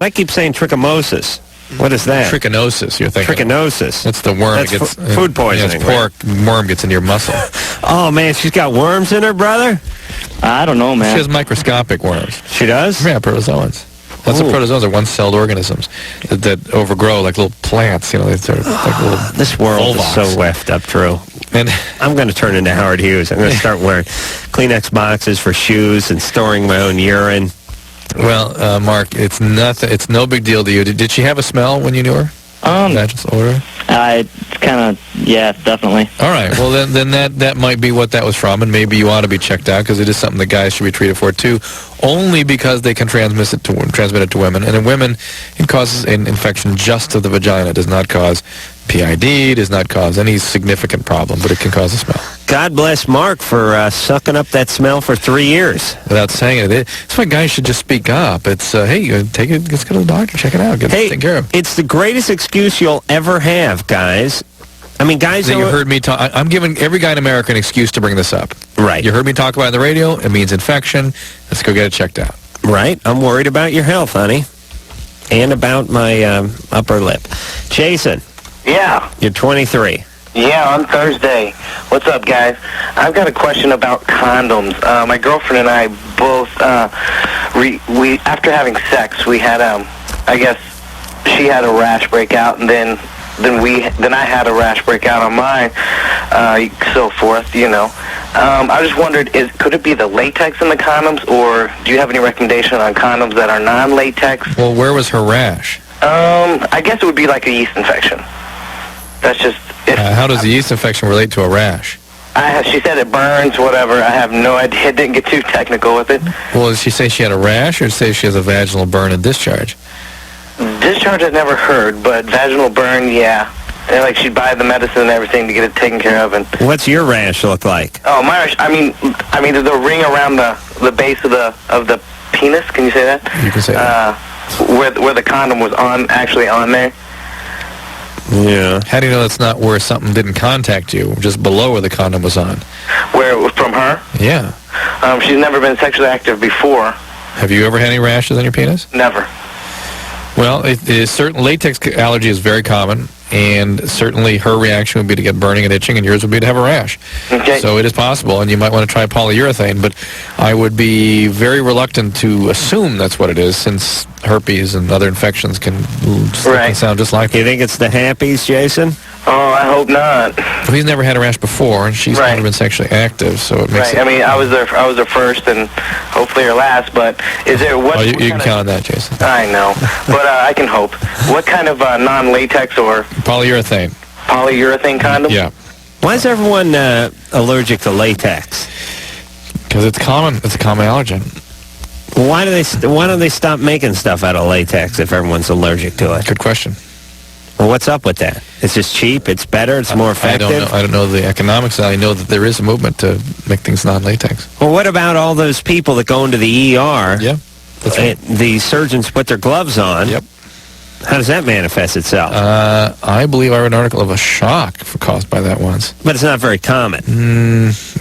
I keep saying trichomosis. What is that? Trichinosis, you're thinking. Trichinosis. That's the worm That's that gets... food poisoning. Yeah, it's pork. Worm gets into your muscle. Oh, man, she's got worms in her, brother? I don't know, man. She has microscopic worms. She does? Yeah, protozoans. That's what protozoans are, one-celled organisms that overgrow like little plants. They're sort of like little This world is so weft up, Drew. And I'm going to turn into Howard Hughes. I'm going to start wearing Kleenex boxes for shoes and storing my own urine. Well, Mark, it's nothing. It's no big deal to you. Did she have a smell when you knew her? Just odor? It's kind of, yeah, definitely. All right. Well, then that might be what that was from, and maybe you ought to be checked out because it is something that guys should be treated for too. Only because they can transmit it to women, and in women, it causes an infection just of the vagina. It does not cause PID. Does not cause any significant problem, but it can cause a smell. God bless Mark for sucking up that smell for 3 years. Without saying it, that's why guys should just speak up. It's hey, take it. Let's go to the doctor. Check it out. Get it taken care of. It's the greatest excuse you'll ever have, guys. I mean, guys. You heard me talk. I'm giving every guy in America an excuse to bring this up. Right. You heard me talk about it on the radio. It means infection. Let's go get it checked out. Right. I'm worried about your health, honey, and about my upper lip. Jason. Yeah. You're 23. Yeah, on Thursday. What's up, guys? I've got a question about condoms. My girlfriend and I both, we after having sex, we had, I guess, she had a rash break out, and then I had a rash break out on mine, so forth, I just wondered, could it be the latex in the condoms, or do you have any recommendation on condoms that are non-latex? Well, where was her rash? I guess it would be like a yeast infection. That's just... how does the yeast infection relate to a rash? She said it burns, whatever. I have no idea. Didn't get too technical with it. Well, did she say she had a rash, or say she has a vaginal burn and discharge? Discharge I've never heard, but vaginal burn, yeah. And like she'd buy the medicine and everything to get it taken care of. And what's your rash look like? Oh, my rash. I mean, the ring around the base of the penis. Can you say that? You can say that. Where the condom was actually on there. Yeah. How do you know that's not where something didn't contact you, just below where the condom was on? Where it was from her? Yeah. She's never been sexually active before. Have you ever had any rashes on your penis? Never. Well, certain latex allergy is very common, and certainly her reaction would be to get burning and itching, and yours would be to have a rash. Okay. So it is possible, and you might want to try polyurethane, but I would be very reluctant to assume that's what it is, since herpes and other infections can sound just like it. You think it's the happies, Jason? Oh, I hope not. Well, he's never had a rash before, and she's never been sexually active, so it makes it... I mean, I was her first, and hopefully her last, but is there... What, you can count on that, Jason. I know, but I can hope. What kind of non-latex or... Polyurethane. Polyurethane condom? Yeah. Why is everyone allergic to latex? Because it's common. It's a common allergen. Why don't they stop making stuff out of latex if everyone's allergic to it? Good question. Well, what's up with that? It's just cheap, it's better, it's more effective? I don't know the economics. I know that there is a movement to make things non-latex. Well, what about all those people that go into the ER? Yeah, that's right. The surgeons put their gloves on. Yep. How does that manifest itself? I believe I read an article of a shock caused by that once. But it's not very common.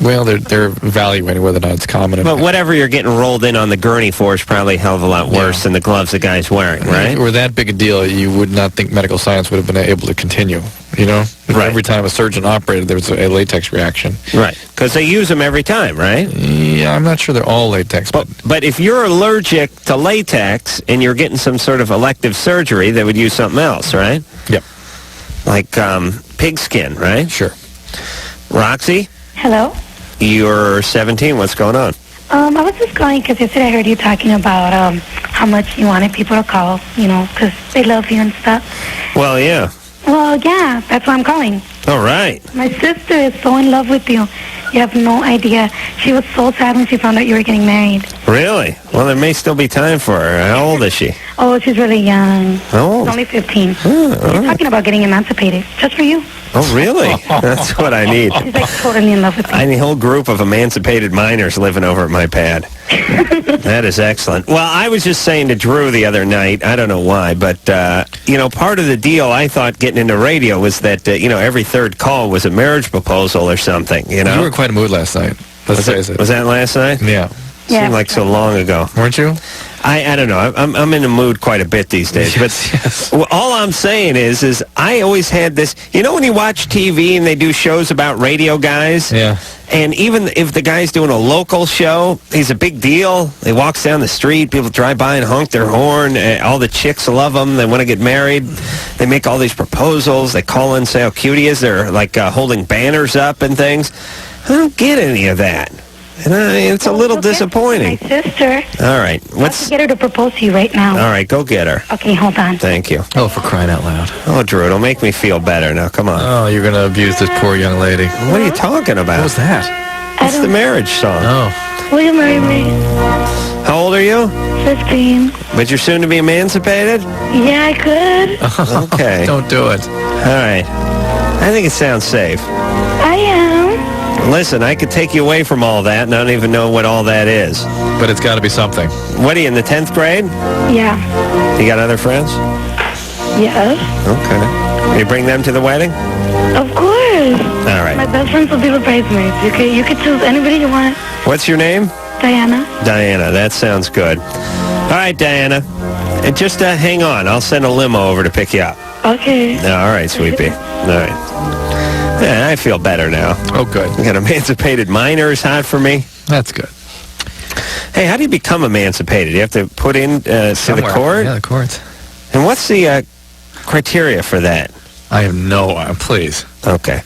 Well, they're evaluating whether or not it's common. But whatever you're getting rolled in on the gurney for is probably a hell of a lot worse than the gloves the guy's wearing, right? If it were that big a deal, you would not think medical science would have been able to continue, Right. Every time a surgeon operated, there was a latex reaction. Right, because they use them every time, right? Yeah, I'm not sure they're all latex. But if you're allergic to latex and you're getting some sort of elective surgery, they would use something else, right? Yep. Like pig skin, right? Sure. Roxy? Hello? You're 17. What's going on? I was just calling because yesterday I heard you talking about how much you wanted people to call, because they love you and stuff. Well, yeah. Well, yeah, that's why I'm calling. All right. My sister is so in love with you. You have no idea. She was so sad when she found out you were getting married. Really? Well, there may still be time for her. How old is she? Oh, she's really young. How old? She's only 15. Oh, She's talking about getting emancipated, just for you. Oh, really? That's what I need. She's like totally in love with you. I need a whole group of emancipated minors living over at my pad. That is excellent. Well, I was just saying to Drew the other night, I don't know why, but, part of the deal I thought getting into radio was that, every third call was a marriage proposal or something, You were in quite a mood last night. Let's face it. Was that last night? Yeah. Seemed like so long ago. Weren't you? I don't know. I'm in the mood quite a bit these days. Yes. But all I'm saying is I always had this. You know when you watch TV and they do shows about radio guys? Yeah. And even if the guy's doing a local show, he's a big deal. He walks down the street, people drive by and honk their horn. All the chicks love him. They want to get married. They make all these proposals. They call in, say how cute he is. They're like holding banners up and things. I don't get any of that. And it's a little disappointing. My sister. All right. Let's get her to propose to you right now. All right, go get her. Okay, hold on. Thank you. Oh, for crying out loud. Oh, Drew, it'll make me feel better. Now, come on. Oh, you're going to abuse this poor young lady. What are you talking about? What was that? It's the marriage song. Oh. Will you marry me? How old are you? 15. But you're soon to be emancipated? Yeah, I could. Okay. Don't do it. All right. I think it sounds safe. I am. Listen, I could take you away from all that, and I don't even know what all that is. But it's got to be something. What are you, in the 10th grade? Yeah. You got other friends? Yes. Okay. You bring them to the wedding? Of course. All right. My best friends will be the bridesmaids. You could choose anybody you want. What's your name? Diana. Diana. That sounds good. All right, Diana. And just hang on. I'll send a limo over to pick you up. Okay. All right, sweetie. All right. Yeah, I feel better now. Oh, good. I got emancipated minors hot for me. That's good. Hey, how do you become emancipated? You have to put in to the court? Yeah, the court. And what's the criteria for that? I have no... please. Okay.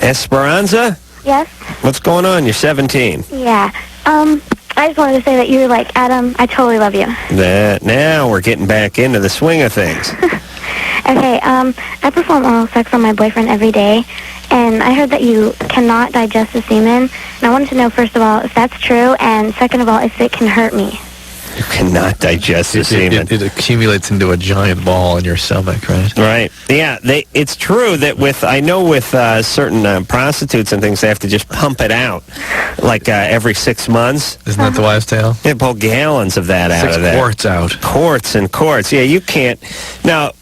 Esperanza? Yes? What's going on? You're 17. Yeah. I just wanted to say that you're like, Adam, I totally love you. Now we're getting back into the swing of things. Okay, I perform oral sex on my boyfriend every day, and I heard that you cannot digest the semen, and I wanted to know, first of all, if that's true, and second of all, if it can hurt me. You cannot digest the semen. It accumulates into a giant ball in your stomach, right? Right. Yeah, it's true that with certain prostitutes and things, they have to just pump it out, like every 6 months. Isn't that the wives' tale? They pull gallons of that out of there. 6 quarts out. Quarts and quarts. Yeah, you can't. Now,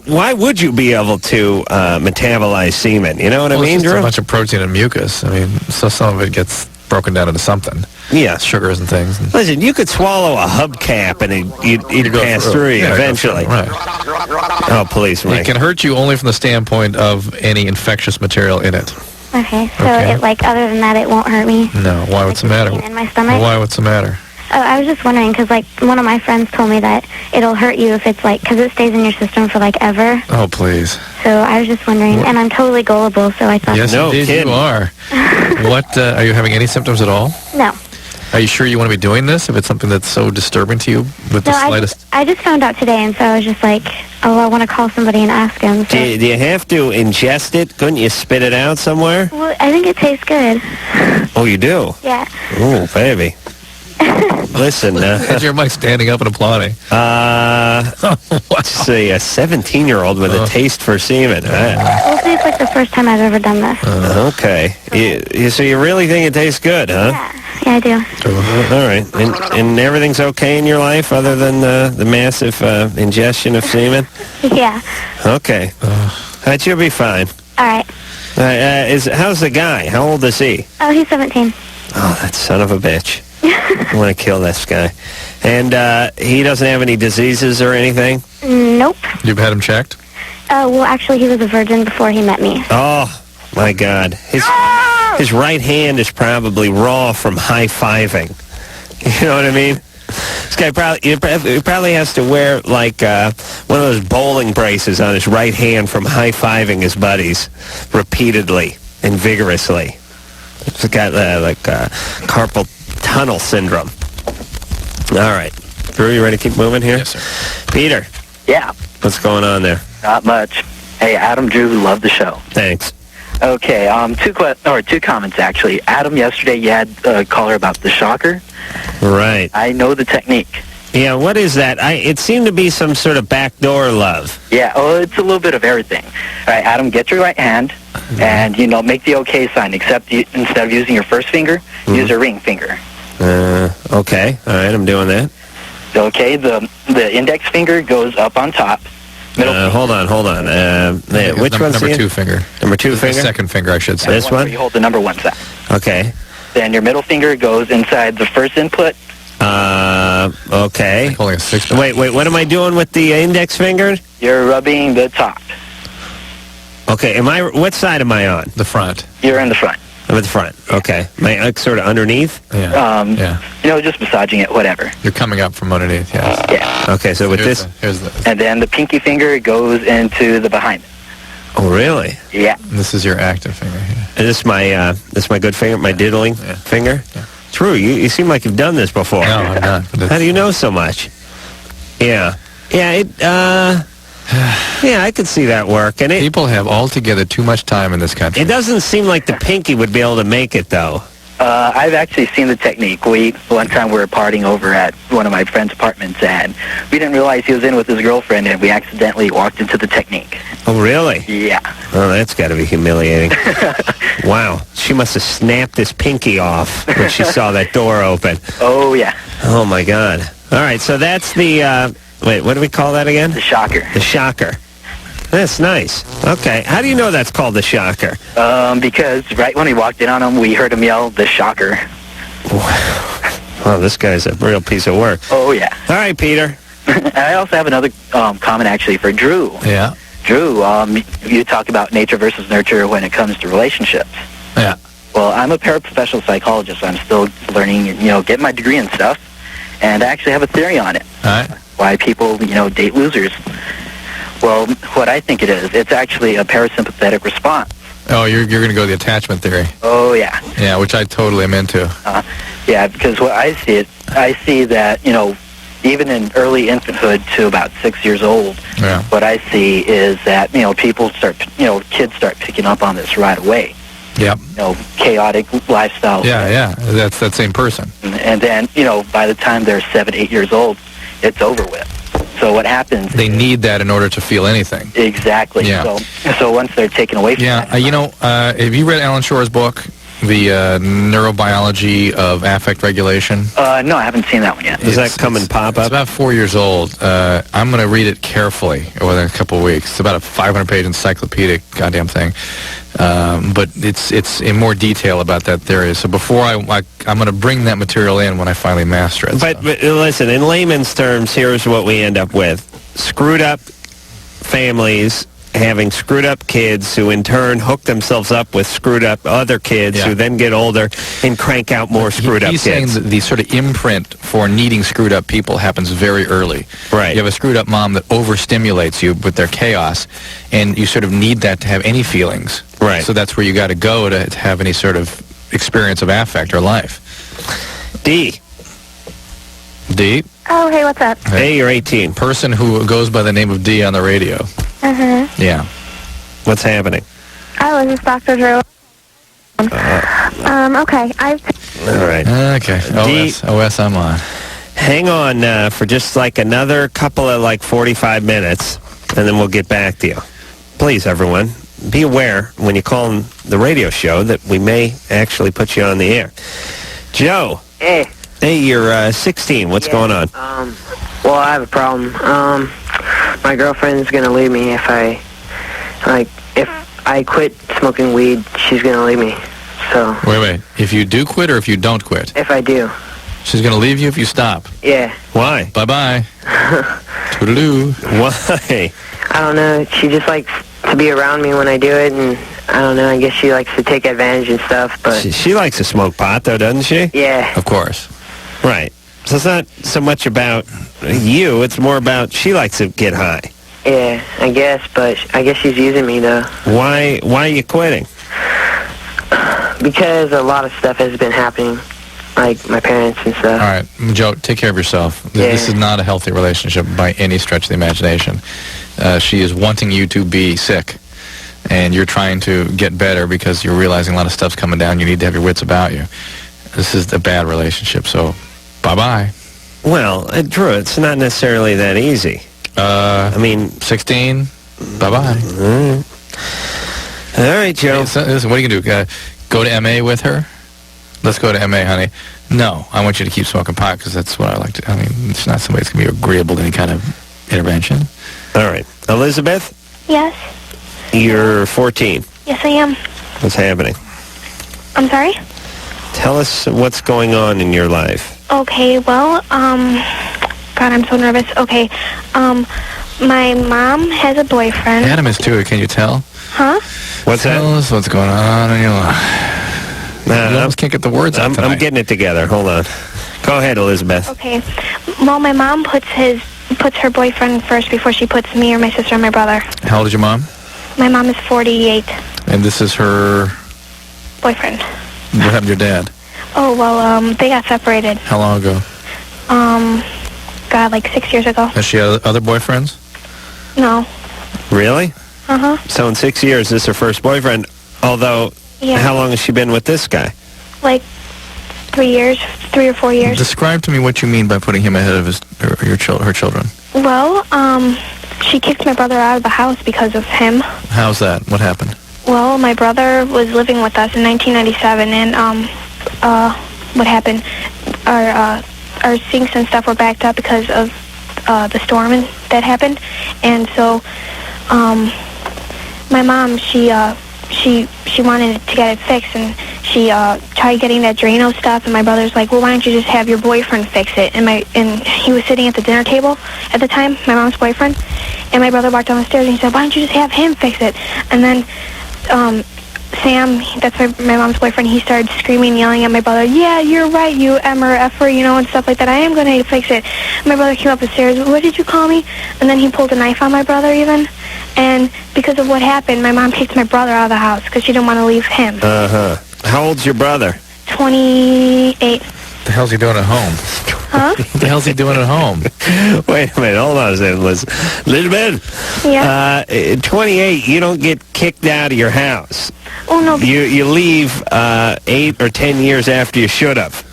why would you be able to metabolize semen? You know what I mean, It's just Drew? a bunch of protein and mucus. I mean, so some of it gets broken down into something. Yeah. Sugars and things. Listen, you could swallow a hubcap and you'd go pass through. through you Yeah, eventually. Right. Oh, please, Mike. It can hurt you only from the standpoint of any infectious material in it. Okay, so Okay. other than that, it won't hurt me? No. Why? What's the matter? In my stomach? Why? What's the matter? Oh, I was just wondering, because, one of my friends told me that it'll hurt you if it's, because it stays in your system for, ever. Oh, please. So I was just wondering, and I'm totally gullible, so I thought... Yes, No indeed kidding. you are. What, are you having any symptoms at all? No. Are you sure you want to be doing this if it's something that's so disturbing to you with the No, slightest... I just found out today, and so I was just like, oh, I want to call somebody and ask him. So. Do you have to ingest it? Couldn't you spit it out somewhere? Well, I think it tastes good. Oh, you do? Yeah. Oh, baby. Listen, Is your mic standing up and applauding? let's see, a 17-year-old with a taste for semen. Well, see, it's the first time I've ever done this. Okay. So you really think it tastes good, huh? Yeah, I do. All right. And everything's okay in your life other than the massive ingestion of semen? Yeah. Okay. That you'll be fine. All right. How's the guy? How old is he? Oh, he's 17. Oh, that son of a bitch. I want to kill this guy. And he doesn't have any diseases or anything? Nope. You've had him checked? Well, actually, he was a virgin before he met me. Oh, my God. His right hand is probably raw from high-fiving. You know what I mean? This guy probably has to wear, one of those bowling braces on his right hand from high-fiving his buddies repeatedly and vigorously. It's got, carpal tunnel syndrome. All right. Drew, you ready to keep moving here? Yes, sir. Peter, Yeah, what's going on there? not much. Hey, Adam, Drew, love the show. Thanks. Okay, two comments, actually. Adam, yesterday you had a caller about the shocker. Right. I know the technique. Yeah, what is that? It seemed to be some sort of backdoor love. Yeah, it's a little bit of everything. All right, Adam, get your right hand and, make the okay sign, except instead of using your first finger, use your ring finger. Okay. All right, I'm doing that. Okay, the index finger goes up on top. Middle finger. Hold on. Which one's number the 2 finger? Number 2 The finger? second finger, I should say. This Where one? you hold the number 1 side. Okay. Then your middle finger goes inside the first input. Okay. Like holding a six-pack. Wait, what am I doing with the index finger? You're rubbing the top. Okay, what side am I on? The front. You're in the front. I'm at the front. Okay. Am I sort of underneath? Yeah. Yeah. Just massaging it, whatever. You're coming up from underneath, yes. Yeah. Okay, so with this... Here's the... And then the pinky finger goes into the behind. Oh, really? Yeah. This is your active finger here. Is this my good finger, my diddling finger? Yeah. True. You seem like you've done this before. No, I'm not. How do you know so much? Yeah. Yeah, yeah, I could see that work. And People have altogether too much time in this country. it doesn't seem like the pinky would be able to make it, though. I've actually seen the technique. One time we were partying over at one of my friend's apartments, and we didn't realize he was in with his girlfriend, and we accidentally walked into the technique. Oh, really? Yeah. Oh, that's got to be humiliating. Wow. She must have snapped his pinky off when she saw that door open. Oh, yeah. Oh, my God. All right, so that's the... wait, what do we call that again? The shocker. The shocker. That's nice. Okay. How do you know that's called the shocker? Because right when we walked in on him, we heard him yell, "The shocker." Wow, this guy's a real piece of work. Oh, yeah. All right, Peter. And I also have another comment, actually, for Drew. Yeah. Drew, you talk about nature versus nurture when it comes to relationships. Yeah. Well, I'm a paraprofessional psychologist. So I'm still learning, getting my degree and stuff. And I actually have a theory on it. All right. Why people, date losers. Well, what I think it is, it's actually a parasympathetic response. Oh, you're going to go the attachment theory. Oh, yeah. Yeah, which I totally am into. Yeah, because what I see that, even in early infanthood to about 6 years old, what I see is that, kids start picking up on this right away. Yep. Chaotic lifestyle. Yeah. That's that same person. And then, by the time they're 7, 8 years old, it's over with. So what happens? They need that in order to feel anything. Exactly. Yeah. So once they're taken away from that. Have you read Alan Shore's book, The Neurobiology of Affect Regulation? No, I haven't seen that one yet. Does that come in pop-up? It's about 4 years old. I'm going to read it carefully over a couple of weeks. It's about a 500-page encyclopedic goddamn thing. But it's in more detail about that theory. So before I'm going to bring that material in when I finally master it. But listen, in layman's terms, here's what we end up with. Screwed up families having screwed up kids who in turn hook themselves up with screwed up other kids who then get older and crank out more screwed up kids. He's saying that the sort of imprint for needing screwed up people happens very early. Right. You have a screwed up mom that overstimulates you with their chaos, and you sort of need that to have any feelings. Right. So that's where you got to go to have any sort of experience of affect or life. D. Oh, hey, what's up? Hey, you're 18. Person who goes by the name of D on the radio. Yeah. What's happening? Oh, is this Dr. Drew? Okay. All right. Okay. OS, I'm on. Hang on for just like another couple of 45 minutes, and then we'll get back to you. Please, everyone, be aware when you call the radio show that we may actually put you on the air. Joe. Hey. Hey, you're 16. What's going on? Well, I have a problem. My girlfriend's gonna leave me if I quit smoking weed. She's gonna leave me. So. Wait. If you do quit or if you don't quit? If I do. She's going to leave you if you stop. Yeah. Why? Bye-bye. Toodaloo. Why? I don't know. She just likes to be around me when I do it, and I don't know. I guess she likes to take advantage and stuff, but... She likes to smoke pot, though, doesn't she? Yeah. Of course. Right. So it's not so much about you. It's more about she likes to get high. Yeah, I guess, but I guess she's using me, though. Why are you quitting? Because a lot of stuff has been happening, like my parents and stuff. All right, Joe, take care of yourself. Yeah. This is not a healthy relationship by any stretch of the imagination. She is wanting you to be sick, and you're trying to get better because you're realizing a lot of stuff's coming down. You need to have your wits about you. This is a bad relationship, so bye-bye. Well, Drew, it's not necessarily that easy. I mean... 16, bye-bye. All right, Joe. Hey, listen, what are you going to do? Go to MA with her? Let's go to MA, honey. No, I want you to keep smoking pot because that's what I like to... I mean, it's not somebody that's going to be agreeable to any kind of intervention. All right. Elizabeth? Yes. You're 14. Yes, I am. What's happening? I'm sorry? Tell us what's going on in your life. Okay, well, God, I'm so nervous. Okay, my mom has a boyfriend. Adam is too. Can you tell? Huh? What's Tell that? us what's going on in your life. You almost can't get the words out I'm tonight. getting it together. Hold on. Go ahead, Elizabeth. Okay. Well, my mom puts her boyfriend first before she puts me or my sister and my brother. How old is your mom? My mom is 48. And this is her... Boyfriend. What happened to your dad? Oh, well, they got separated. How long ago? God, like 6 years ago. Has she had other boyfriends? No. Really? Uh-huh. So in 6 years, this is her first boyfriend. Although, Yeah. how long has she been with this guy? Like 3 years, 3 or 4 years. Describe to me what you mean by putting him ahead of her children. Well, she kicked my brother out of the house because of him. How's that? What happened? Well, my brother was living with us in 1997, and what happened? Our sinks and stuff were backed up because of the storm that happened, and so my mom she wanted to get it fixed, and she tried getting that Drano stuff, and my brother's like, well, why don't you just have your boyfriend fix it? And he was sitting at the dinner table at the time, my mom's boyfriend, and my brother walked down the stairs and he said, why don't you just have him fix it? And then Sam, that's my mom's boyfriend, he started screaming, yelling at my brother, yeah, you're right, you Emmer, effer, you know, and stuff like that. I am going to fix it. My brother came up the stairs, what did you call me? And then he pulled a knife on my brother even. And because of what happened, my mom kicked my brother out of the house because she didn't want to leave him. Uh-huh. How old's your brother? 28. What the hell's he doing at home? Huh? What the hell's he doing at home? Wait a minute. Hold on a second, Elizabeth. Yeah. 28, you don't get kicked out of your house. Oh, no. You leave 8 or 10 years after you should have.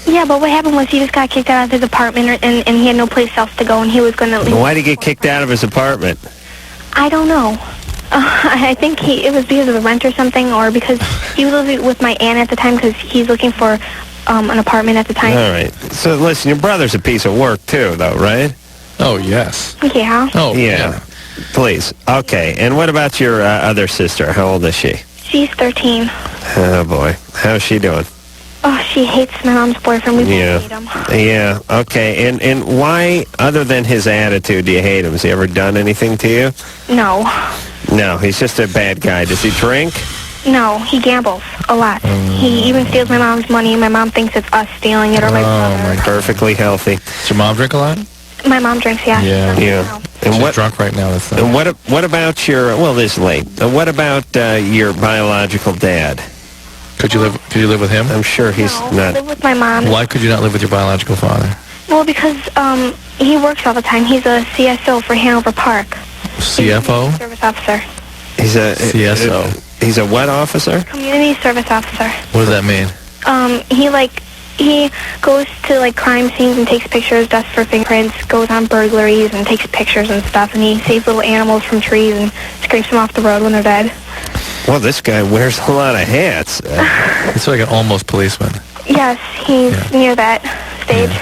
Yeah, but what happened was he just got kicked out of his apartment, and he had no place else to go, and he was going to leave. Why did he get kicked out of his apartment? I don't know. I think it was because of the rent or something, or because he was living with my aunt at the time because he's looking for an apartment at the time. All right. So, listen, your brother's a piece of work, too, though, right? Oh, yes. Yeah. Oh, Yeah. Please. Okay. And what about your other sister? How old is she? She's 13. Oh, boy. How's she doing? Oh, she hates my mom's boyfriend. We both hate him. Yeah. Okay. And why, other than his attitude, do you hate him? Has he ever done anything to you? No. No, he's just a bad guy. Does he drink? No, he gambles a lot. He even steals my mom's money. My mom thinks it's us stealing it or my brother. Perfectly healthy. Does your mom drink a lot? My mom drinks, yeah. Yeah. And She's what? drunk right now. That's And what about your? Well, this is late. What about your biological dad? Could you live with him? I'm sure he's No, I not. live with my mom. Why could you not live with your biological father? Well, because he works all the time. He's a CSO for Hanover Park. CFO? Service officer. He's a CSO. He's a what officer? Community service officer. What does that mean? He goes to like crime scenes and takes pictures, dusts for fingerprints, goes on burglaries and takes pictures and stuff, and he saves little animals from trees and scrapes them off the road when they're dead. Well, this guy wears a lot of hats. It's like an almost policeman. Yes, he's near that stage.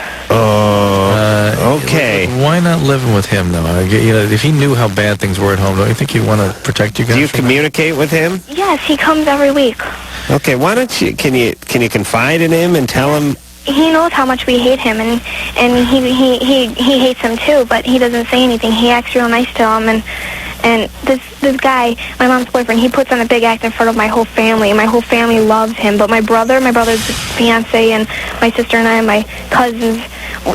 Okay. Why not living with him, though? If he knew how bad things were at home, don't you think he'd want to protect you guys? Do you communicate with him? Yes, he comes every week. Okay. Why don't you? Can you confide in him and tell him? He knows how much we hate him, and he hates him too, but he doesn't say anything. He acts real nice to him, and this guy, my mom's boyfriend, he puts on a big act in front of my whole family, and my whole family loves him. But my brother's fiance, and my sister and I, and my cousins,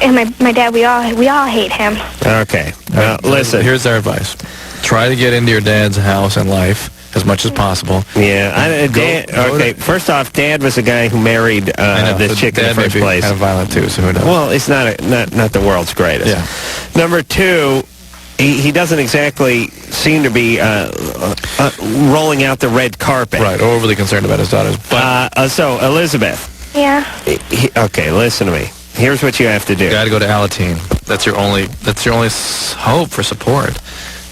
and my dad, we all hate him. Okay. Well, listen. Here's our advice: try to get into your dad's house and life as much as possible. Yeah. Okay. First off, Dad was a guy who married this chick in the first place. Kind of violent too, so who knows? Well, it's not the world's greatest. Yeah. Number two, he doesn't exactly seem to be rolling out the red carpet. Right. Overly concerned about his daughters. But So, Elizabeth. Yeah. Okay, listen to me. Here's what you have to do. you got to go to Alateen. That's your only hope for support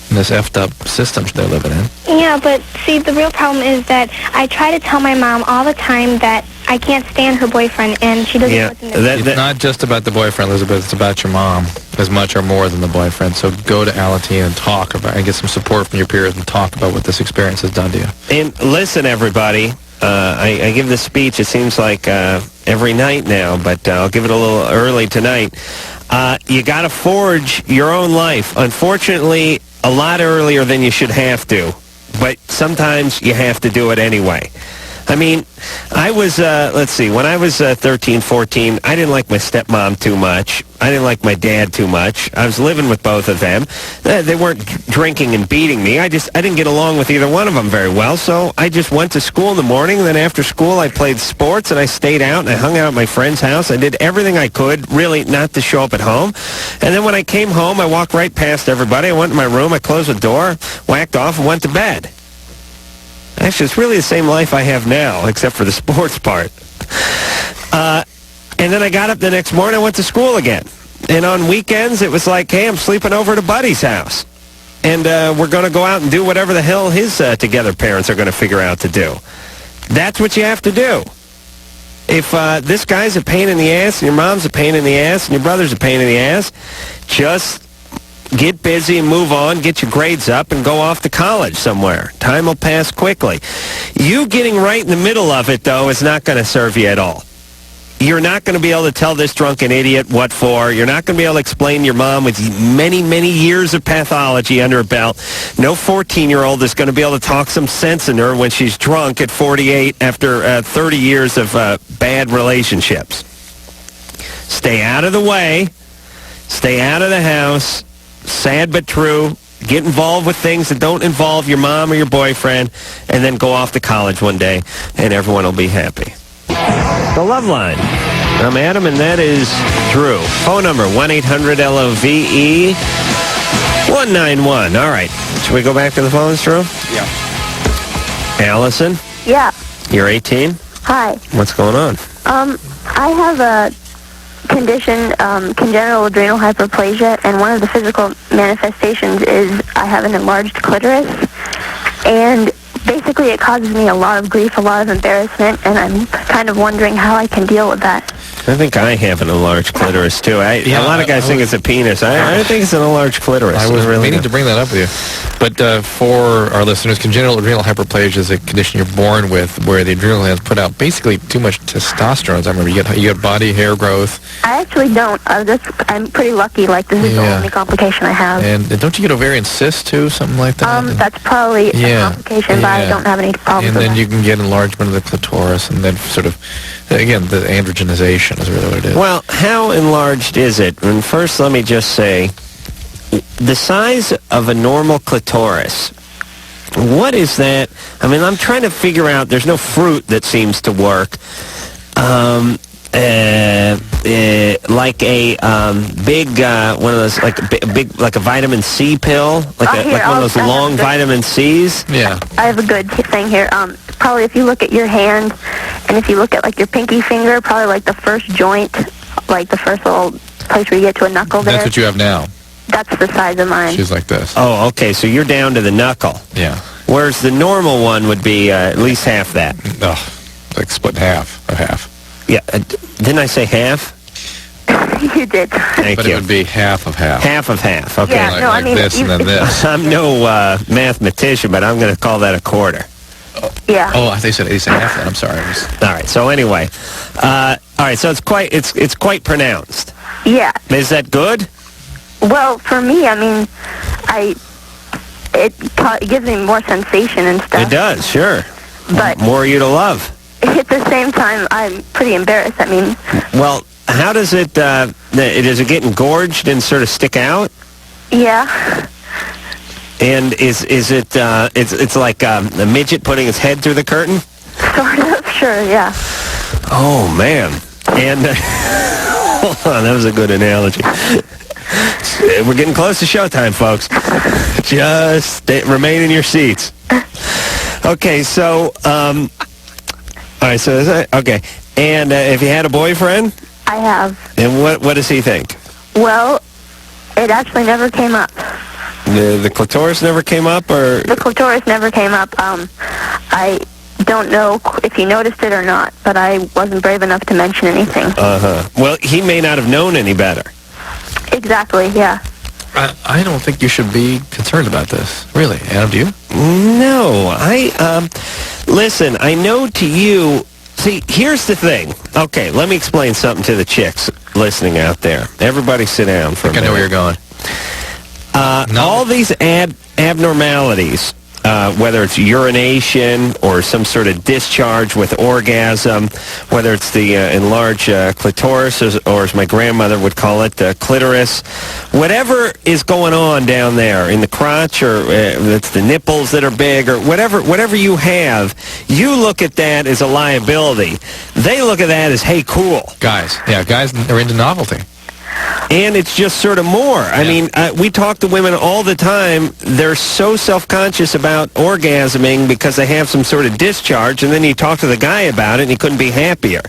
in this effed up system they're living in. Yeah, but see, the real problem is that I try to tell my mom all the time that I can't stand her boyfriend, and she doesn't listen to me. It's not just about the boyfriend, Elizabeth. It's about your mom, as much or more than the boyfriend. So go to Alateen and talk about, and get some support from your peers and talk about what this experience has done to you. And listen, everybody, I give this speech, it seems like every night now, but I'll give it a little early tonight. You got to forge your own life. Unfortunately, a lot earlier than you should have to, but sometimes you have to do it anyway. I mean, I was, let's see, when I was 13, 14, I didn't like my stepmom too much. I didn't like my dad too much. I was living with both of them. They weren't drinking and beating me. I didn't get along with either one of them very well, so I just went to school in the morning, and then after school I played sports, and I stayed out, and I hung out at my friend's house. I did everything I could, really, not to show up at home. And then when I came home, I walked right past everybody. I went in my room, I closed the door, whacked off, and went to bed. Actually, it's really the same life I have now, except for the sports part. And then I got up the next morning, I went to school again. And on weekends, it was like, hey, I'm sleeping over at a buddy's house. And we're going to go out and do whatever the hell his together parents are going to figure out to do. That's what you have to do. If this guy's a pain in the ass, and your mom's a pain in the ass, and your brother's a pain in the ass, just get busy and move on, get your grades up, and go off to college somewhere. Time will pass quickly. You getting right in the middle of it, though, is not going to serve you at all. You're not going to be able to tell this drunken idiot what for. You're not going to be able to explain to your mom with many, many years of pathology under her belt. No 14-year-old is going to be able to talk some sense in her when she's drunk at 48 after 30 years of bad relationships. Stay out of the way. Stay out of the house. Sad but true. Get involved with things that don't involve your mom or your boyfriend, and then go off to college one day, and everyone will be happy. The Loveline. I'm Adam, and that is Drew. Phone number, 1-800-LOVE 191. All right. Should we go back to the phones, Drew? Yeah. Allison? Yeah. You're 18? Hi. What's going on? I have a condition, congenital adrenal hyperplasia, and one of the physical manifestations is I have an enlarged clitoris, and basically it causes me a lot of grief, a lot of embarrassment, and I'm kind of wondering how I can deal with that. I think I have an enlarged clitoris, too. A lot of guys think it's a penis. I think it's an enlarged clitoris. I was really meaning to bring that up with you. But for our listeners, congenital adrenal hyperplasia is a condition you're born with where the adrenal glands put out basically too much testosterone. I remember you get body hair growth. I actually don't. I'm pretty lucky. Like, this is the only complication I have. And don't you get ovarian cysts, too, something like that? That's probably a complication, but I don't have any problems with that. And then you can get enlargement of the clitoris, and then sort of, again, the androgenization is really what it is. Well, how enlarged is it? And first, let me just say, the size of a normal clitoris, what is that? I mean, I'm trying to figure out, there's no fruit that seems to work. Like a big one of those, like a big, like a vitamin C pill, like one of those long vitamin C's. Yeah. I have a good thing here. Probably if you look at your hand, and if you look at like your pinky finger, probably like the first joint, like the first little place where you get to a knuckle there. That's what you have now. That's the size of mine. She's like this. Oh, okay. So you're down to the knuckle. Yeah. Whereas the normal one would be at least half that. Oh, like split in half. A half. Yeah. Didn't I say half? You did. Thank but you. It would be half of half. Half of half. Okay. Yeah, like, no, I mean, this and then this. I'm no mathematician, but I'm going to call that a quarter. Yeah. Oh, I think you said half that. I'm sorry. All right. So anyway, all right. So it's quite pronounced. Yeah. Is that good? Well, for me, I mean, it gives me more sensation and stuff. It does, sure. But more you to love. At the same time, I'm pretty embarrassed. I mean, well, how does it? Does it get engorged and sort of stick out? Yeah. And is it? It's like a midget putting his head through the curtain. Sort of, sure, yeah. Oh man! And hold on, that was a good analogy. We're getting close to showtime, folks. Just remain in your seats. Okay, so all right, so okay. And if you had a boyfriend? I have. And what does he think? Well, it actually never came up. The clitoris never came up, or? The clitoris never came up. I don't know if he noticed it or not, but I wasn't brave enough to mention anything. Uh-huh. Well, he may not have known any better. Exactly, yeah. I don't think you should be concerned about this. Really, Adam, do you? No, Listen, I know to you... See, here's the thing. Okay, let me explain something to the chicks listening out there. Everybody sit down for a minute. I know where you're going. All these abnormalities, whether it's urination or some sort of discharge with orgasm, whether it's the enlarged clitoris, or as my grandmother would call it, the clitoris, whatever is going on down there in the crotch, or it's the nipples that are big, or whatever you have, you look at that as a liability. They look at that as, hey, cool. Guys are into novelty. And it's just sort of more. I mean, we talk to women all the time. They're so self-conscious about orgasming because they have some sort of discharge, and then you talk to the guy about it, and he couldn't be happier.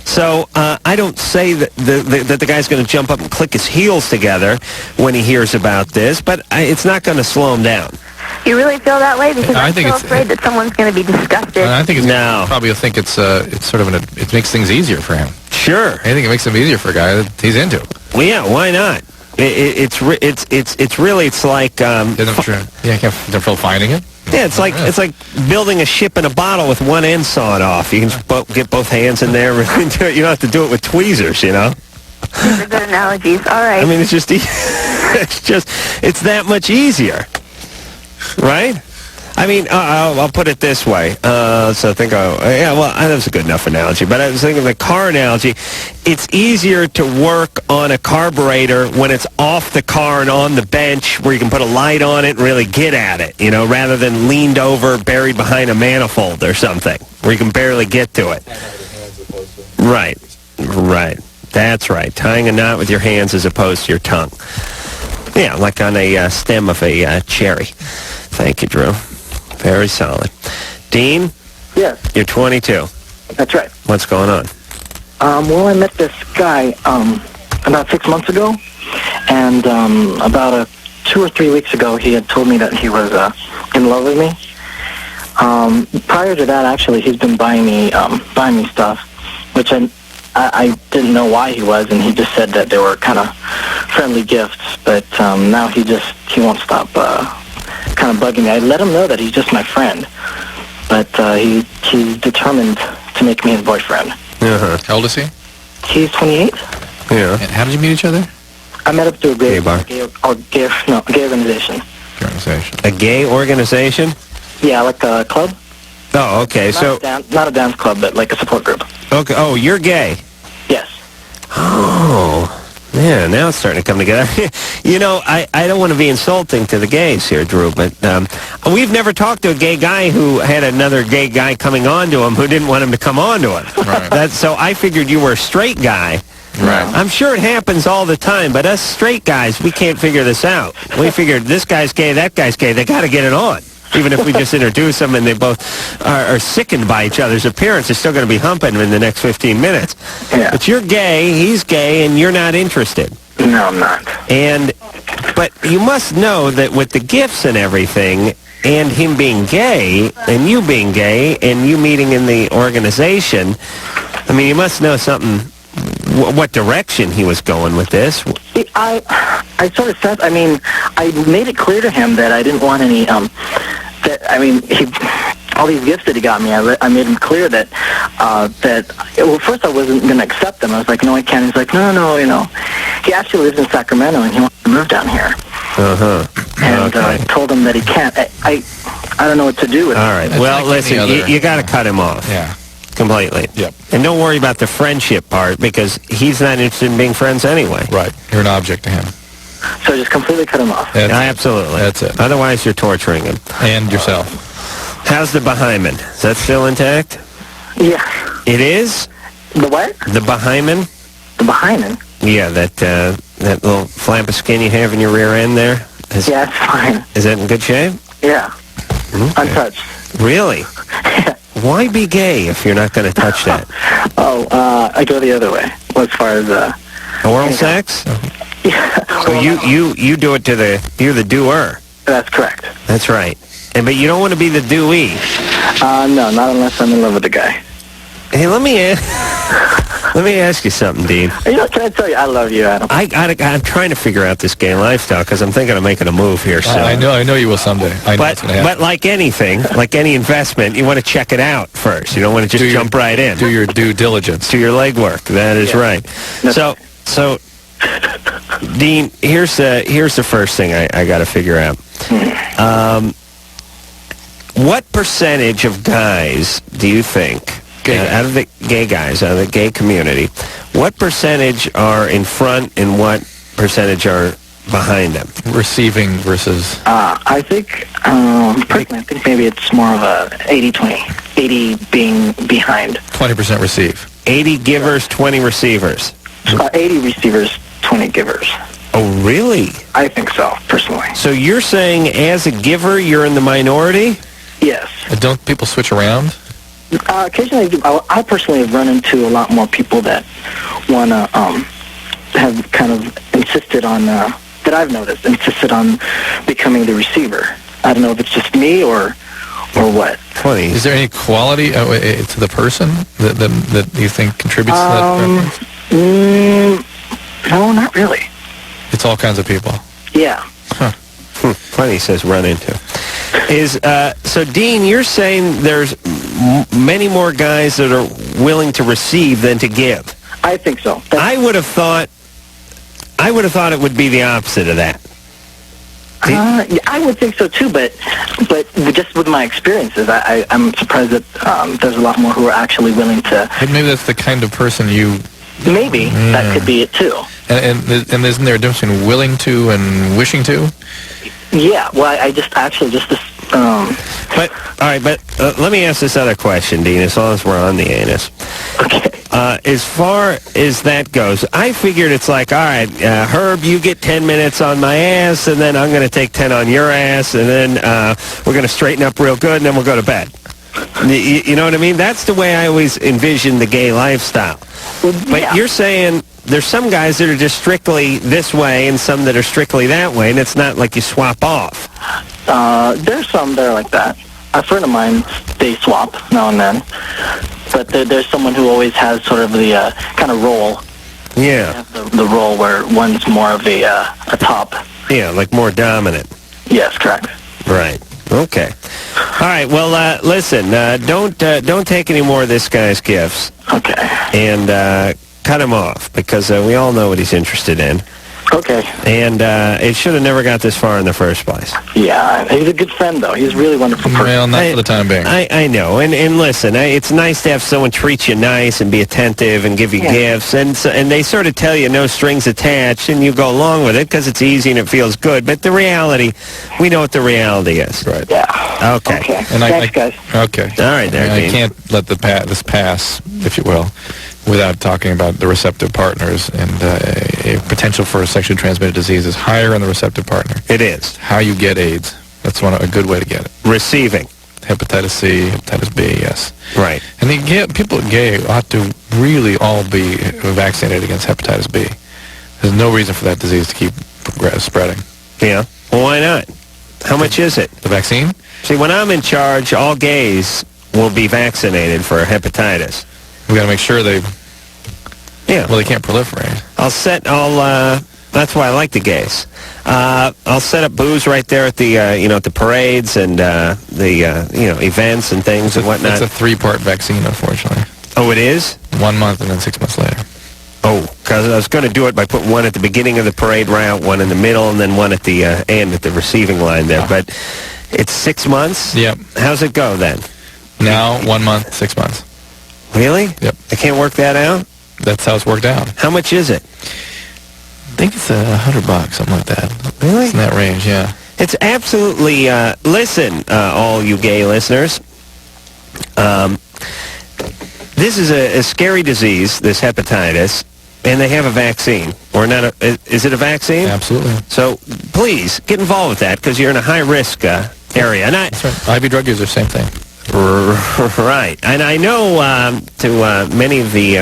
So I don't say that the guy's going to jump up and click his heels together when he hears about this, but it's not going to slow him down. You really feel that way? Because I'm so afraid that someone's going to be disgusted. I think probably think it's sort of it makes things easier for him. Sure. I think it makes them easier for a guy that he's into. Well, yeah, why not? It's like you can't feel finding it. Yeah, it's like building a ship in a bottle with one end sawed off. You can get both hands in there and do it. You don't have to do it with tweezers, you know. These are good analogies. All right. I mean, it's that much easier, right? I mean, I'll put it this way. That was a good enough analogy. But I was thinking of the car analogy. It's easier to work on a carburetor when it's off the car and on the bench where you can put a light on it and really get at it, you know, rather than leaned over, buried behind a manifold or something where you can barely get to it. Right. That's right. Tying a knot with your hands as opposed to your tongue. Yeah, like on a stem of a cherry. Thank you, Drew. Very solid. Dean? Yes. You're 22. That's right. What's going on? Well, I met this guy about 6 months ago, and about 2 or 3 weeks ago, he had told me that he was in love with me. Prior to that, actually, he's been buying me stuff, which I didn't know why he was, and he just said that they were kind of friendly gifts. But now he won't stop kind of bugging me. I let him know that he's just my friend, but he's determined to make me his boyfriend. Uh-huh. How old is he? He's 28. Yeah. And how did you meet each other? I met up through a gay bar. Gay organization. A gay organization? Yeah, like a club. Oh, okay. Not a dance club, but like a support group. Okay. Oh, you're gay? Yes. Oh, yeah, now it's starting to come together. You know, I don't want to be insulting to the gays here, Drew, but we've never talked to a gay guy who had another gay guy coming on to him who didn't want him to come on to him. Right. So I figured you were a straight guy. Right. I'm sure it happens all the time, but us straight guys, we can't figure this out. We figured this guy's gay, that guy's gay. They got to get it on. Even if we just introduce them and they both are sickened by each other's appearance, they're still going to be humping them in the next 15 minutes. Yeah. But you're gay, he's gay, and you're not interested. No, I'm not. But you must know that with the gifts and everything, and him being gay, and you being gay, and you meeting in the organization, I mean, you must know something, what direction he was going with this. I sort of said, I mean, I made it clear to him that I didn't want any, all these gifts that he got me, I made him clear that first I wasn't going to accept them. I was like, no, I can't. He's like, no, you know. He actually lives in Sacramento, and he wants to move down here. Uh-huh. And I told him that he can't. I don't know what to do with it. All right. Well, listen, you got to cut him off. Yeah. Completely. Yep. And don't worry about the friendship part, because he's not interested in being friends anyway. Right. You're an object to him. So just completely cut him off. Absolutely. That's it. Otherwise, you're torturing him. And yourself. How's the Bahyman? Is that still intact? Yeah. It is? The what? The Bahyman? The Bahyman? Yeah, that little flap of skin you have in your rear end there? Yeah, it's fine. Is that in good shape? Yeah. Okay. Untouched. Really? Why be gay if you're not going to touch that? I go the other way as far as oral sex? Yeah. So you do it to you're the doer. That's correct. That's right. But you don't want to be the doee. No, not unless I'm in love with the guy. Hey, let me ask. Let me ask you something, Dean. Can I tell you, I love you, Adam. I'm trying to figure out this gay lifestyle because I'm thinking of making a move here soon. I know you will someday. I know it's gonna happen. But like anything, like any investment, you want to check it out first. You don't want to just jump right in. Do your due diligence. Do your legwork. That is right. So, Dean, here's the first thing I got to figure out. What percentage of guys do you think, out of the gay guys, out of the gay community, what percentage are in front and what percentage are behind them? Receiving versus... I think, personally, I think maybe it's more of a 80-20. 80 being behind. 20% receive. 80 givers, 20 receivers. 80 receivers, 20 givers. Oh, really? I think so, personally. So you're saying as a giver, you're in the minority? Yes. Don't people switch around? Occasionally, I personally have run into a lot more people that want to have kind of insisted on, that I've noticed, insisted on becoming the receiver. I don't know if it's just me or what. Funny. Is there any quality to the person that you think contributes to that preference? No, not really. It's all kinds of people. Yeah. Huh. Funny, says run into. So Dean, you're saying there's many more guys that are willing to receive than to give. I think so. I would have thought it would be the opposite of that. Yeah, I would think so too, but just with my experiences, I'm surprised that there's a lot more who are actually willing to. But maybe that's the kind of person you. Maybe that could be it too. And isn't there a difference between willing to and wishing to? Yeah. Well, I just this. But all right, but let me ask this other question, Dean. As long as we're on the anus. Okay. As far as that goes, I figured it's like, all right, Herb, you get 10 minutes on my ass, and then I'm going to take 10 on your ass, and then we're going to straighten up real good, and then we'll go to bed. You know what I mean? That's the way I always envision the gay lifestyle. But you're saying there's some guys that are just strictly this way and some that are strictly that way, and it's not like you swap off. There's some that are like that. A friend of mine, they swap now and then. But there's someone who always has sort of the kind of role. Yeah. The role where one's more of a top. Yeah, like more dominant. Yes, correct. Right. Okay. All right. Well, listen. Don't take any more of this guy's gifts. Okay. And cut him off because we all know what he's interested in. Okay. And it should have never got this far in the first place. Yeah, he's a good friend, though. He's a really wonderful person. Well, not for the time being. I know. And listen, it's nice to have someone treat you nice and be attentive and give you gifts. And they sort of tell you no strings attached, and you go along with it because it's easy and it feels good. But the reality, we know what the reality is. Right. Yeah. Okay. And thanks, guys. Okay. All right, there, I Dean. can't let this pass, if you will, without talking about the receptive partners, and a potential for a sexually transmitted disease is higher in the receptive partner. It is. How you get AIDS. That's a good way to get it. Receiving. Hepatitis C, hepatitis B, yes. Right. And people gay ought to really all be vaccinated against hepatitis B. There's no reason for that disease to keep spreading. Yeah. Well, why not? How much is it? The vaccine? See, when I'm in charge, all gays will be vaccinated for hepatitis. We got to make sure they they can't proliferate. That's why I like the gays. I'll set up booze right there at the at the parades and the events and things and whatnot. It's a 3-part vaccine, unfortunately. Oh, it is? 1 month and then 6 months later. Oh, because I was going to do it by putting one at the beginning of the parade route, one in the middle, and then one at the end at the receiving line there. But it's 6 months? Yep. How's it go then? Now, 1 month, 6 months. Really? Yep. I can't work that out? That's how it's worked out. How much is it? I think it's $100, something like that. Really? It's in that range, yeah. It's absolutely, listen, all you gay listeners, this is a scary disease, this hepatitis, and they have a vaccine. Or not? Is it a vaccine? Absolutely. So please get involved with that because you're in a high-risk area. And That's right. IV drug users, same thing. Right. And I know to many of the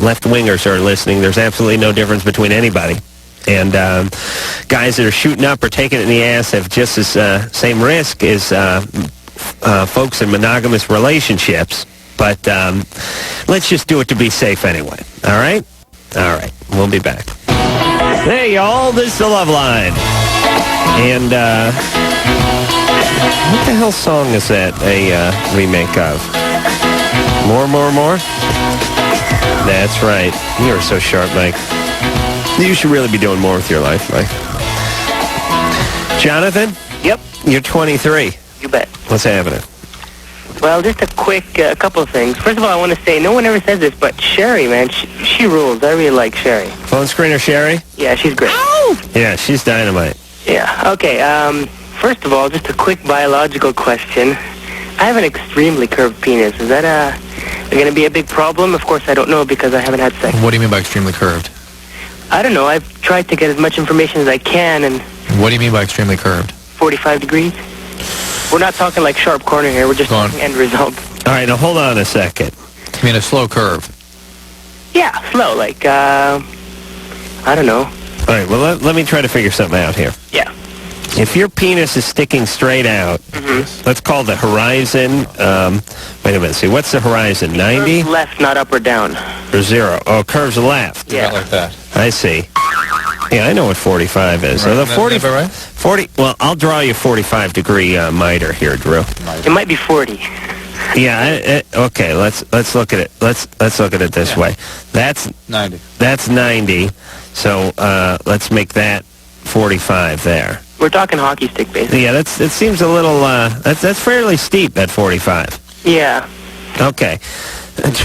left-wingers who are listening, there's absolutely no difference between anybody. And guys that are shooting up or taking it in the ass have just as same risk as folks in monogamous relationships. But let's just do it to be safe anyway. All right? All right. We'll be back. Hey, y'all. This is the Loveline. And what the hell song is that a remake of? More? That's right. You are so sharp, Mike. You should really be doing more with your life, Mike. Jonathan? Yep. You're 23. You bet. What's happening? Well, just a quick couple of things. First of all, I want to say, no one ever says this, but Sherry, man, she rules. I really like Sherry. Phone screener Sherry? Yeah, she's great. Yeah, she's dynamite. Yeah, okay. First of all, just a quick biological question. I have an extremely curved penis. Is that going to be a big problem? Of course, I don't know because I haven't had sex. What do you mean by extremely curved? I don't know. I've tried to get as much information as I can, and... What do you mean by extremely curved? 45 degrees. We're not talking like sharp corner here. We're just talking end result. All right, now hold on a second. You mean a slow curve? Yeah, slow. Like, I don't know. All right, well, let me try to figure something out here. Yeah. If your penis is sticking straight out, let's call the horizon, wait a minute, see, what's the horizon, 90? Curves left, not up or down. Or 0? Oh, curves left. Yeah. Not like that. I see. Yeah, I know what 45 is. Right. So the 40, Is that right? 40, well, I'll draw you a 45-degree miter here, Drew. It might be 40. Yeah, okay, let's look at it. Let's look at it this way. That's 90. That's 90. So let's make that 45 there. We're talking hockey stick, basically. Yeah, it seems a little that's fairly steep, that 45. Yeah. Okay. This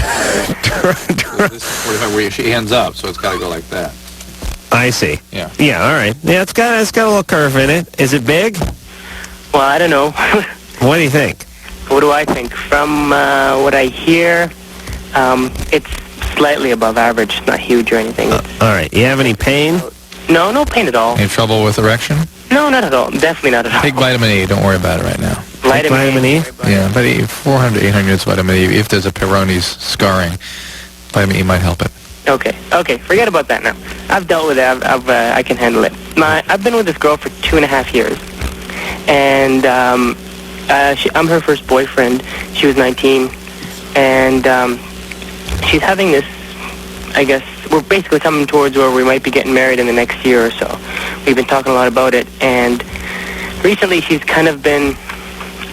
is 45 where she ends up, so it's got to go like that. I see. Yeah. Yeah, all right. Yeah, it's got a little curve in it. Is it big? Well, I don't know. What do you think? What do I think? From what I hear, it's slightly above average. Not huge or anything. All right. You have any pain? No pain at all. Any trouble with erection? No, not at all. Definitely not at all. Take vitamin E. Don't worry about it right now. Vitamin E? Yeah, but 400 to 800 units of vitamin E. If there's a Peyronie's scarring, vitamin E might help it. Okay. Forget about that now. I've dealt with it. I can handle it. I've been with this girl for 2.5 years, and I'm her first boyfriend. She was 19, and she's having this. I guess we're basically coming towards where we might be getting married in the next year or so. We've been talking a lot about it, and recently she's kind of been.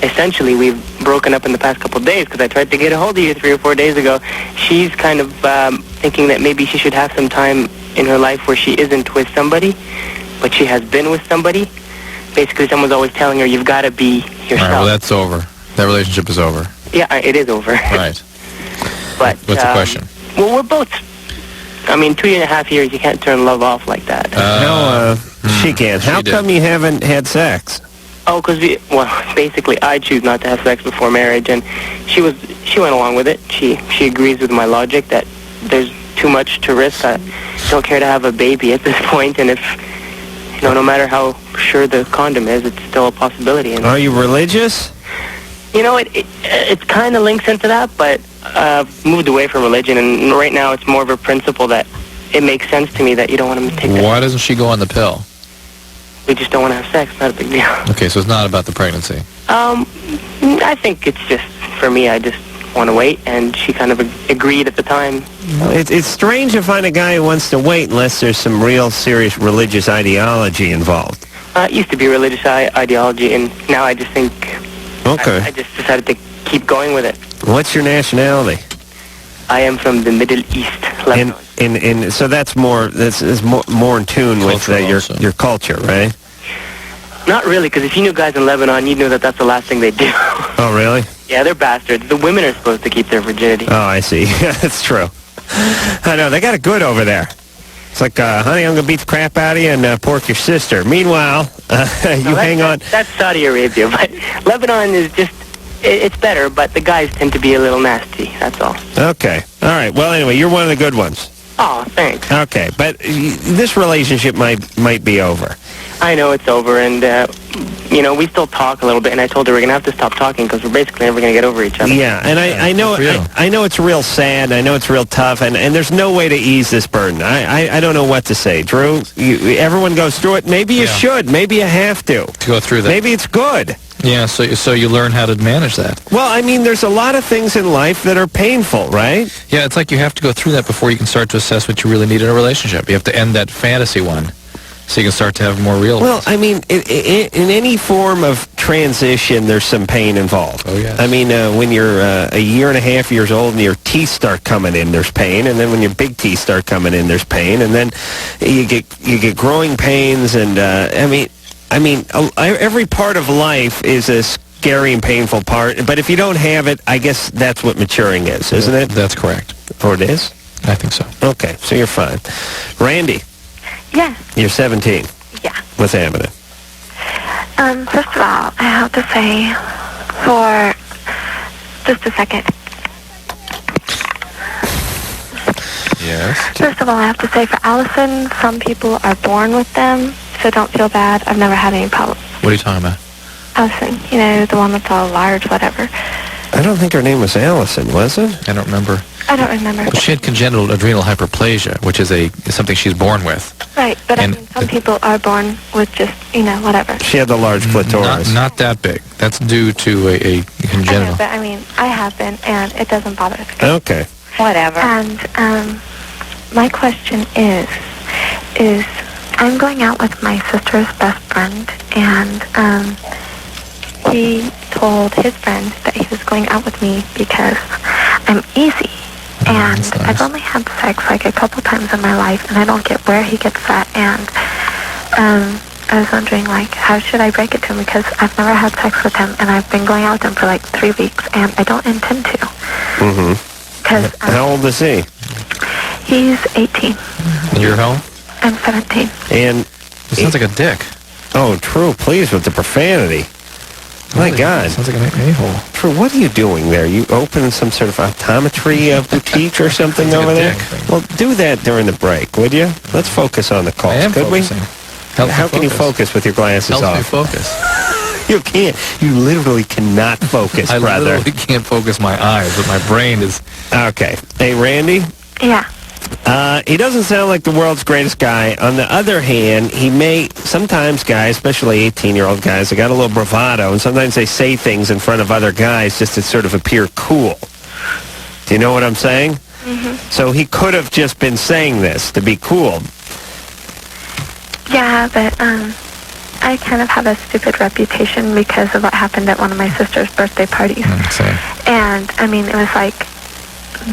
Essentially, we've broken up in the past couple of days because I tried to get a hold of you 3 or 4 days ago. She's kind of thinking that maybe she should have some time in her life where she isn't with somebody, but she has been with somebody. Basically, someone's always telling her, you've got to be yourself. All right, well, that's over. That relationship is over. Yeah, it is over. Right. But what's the question? Well, we're both... 2.5 years, you can't turn love off like that. She can. How come you haven't had sex? Oh, because basically, I choose not to have sex before marriage, and she went along with it. She agrees with my logic that there's too much to risk. I don't care to have a baby at this point, and if no matter how sure the condom is, it's still a possibility. And, are you religious? It kind of links into that, but I've moved away from religion, and right now it's more of a principle that it makes sense to me that you don't want to take that. Why doesn't she go on the pill? We just don't want to have sex. Not a big deal. Okay, so it's not about the pregnancy. I think it's just, for me, I just want to wait, and she kind of agreed at the time. It's strange to find a guy who wants to wait unless there's some real serious religious ideology involved. It used to be religious ideology, and now I just think... Okay. I just decided to keep going with it. What's your nationality? I am from the Middle East, Lebanon. So that's more in tune with your culture, right? Not really, because if you knew guys in Lebanon, you'd know that that's the last thing they do. Oh, really? Yeah, they're bastards. The women are supposed to keep their virginity. Oh, I see. Yeah, that's true. I know. They got it good over there. It's like, honey, I'm going to beat the crap out of you and pork your sister. Meanwhile, hang on. That's Saudi Arabia, but Lebanon is just... It's better, but the guys tend to be a little nasty, that's all. Okay. All right. Well, anyway, you're one of the good ones. Oh, thanks. Okay, but this relationship might be over. I know it's over, and, we still talk a little bit, and I told her we're going to have to stop talking because we're basically never going to get over each other. Yeah, and I know it's real sad, I know it's real tough, and there's no way to ease this burden. I don't know what to say. Drew, everyone goes through it. Maybe you should. Maybe you have to go through that. Maybe it's good. Yeah, so you learn how to manage that. Well, I mean, there's a lot of things in life that are painful, right? Yeah, it's like you have to go through that before you can start to assess what you really need in a relationship. You have to end that fantasy one so you can start to have more real Well, ones. I mean, in any form of transition, there's some pain involved. Oh, yes. I mean, when you're a year and a half years old and your teeth start coming in, there's pain. And then when your big teeth start coming in, there's pain. And then you get growing pains. And, I mean, every part of life is a scary and painful part. But if you don't have it, I guess that's what maturing is, isn't it? That's correct. Or it is? I think so. Okay, so you're fine. Randy, Yeah. you're 17. Yeah. What's happening? First of all, I have to say, for just a second. Yes. First of all, I have to say, for Allison, some people are born with them, so don't feel bad. I've never had any problems. What are you talking about? Allison, you know, the one that's all large, whatever. I don't think her name was Allison, was it? I don't remember. I don't remember. Well, she had congenital adrenal hyperplasia, which is something she's born with. Right, but I And mean, some people are born with just, you know, whatever. She had the large clitoris. Not that big. That's due to a I congenital. know, but I mean, I have been, and it doesn't bother us. Okay. Whatever. And my question is I'm going out with my sister's best friend, and he told his friend that he was going out with me because I'm easy. And that's nice. I've only had sex like a couple times in my life, and I don't get where he gets that. And I was wondering, like, how should I break it to him? Because I've never had sex with him, and I've been going out with him for like 3 weeks, and I don't intend to. Mm-hmm. Because How old is he? he's 18. And you're how old? I'm 17. And It sounds like a dick. oh, True, please with the profanity. My Really? God, Sounds like an a-hole. True, what are you doing there? You open some sort of optometry boutique or something Sounds like over a there? dick. Well, do that during the break, would you? Let's focus on the calls, I am could focusing. we? How can you focus with your glasses Helps me off? focus. You can't. You literally cannot focus, I brother. literally can't focus my eyes, but my brain is... Okay. Hey, Randy? Yeah. He doesn't sound like the world's greatest guy. On the other hand, he may, sometimes guys, especially 18-year-old guys, they got a little bravado, and sometimes they say things in front of other guys just to sort of appear cool. Do you know what I'm saying? Mm-hmm. So he could have just been saying this to be cool. Yeah, but I kind of have a stupid reputation because of what happened at one of my sister's birthday parties. And, I mean, it was like,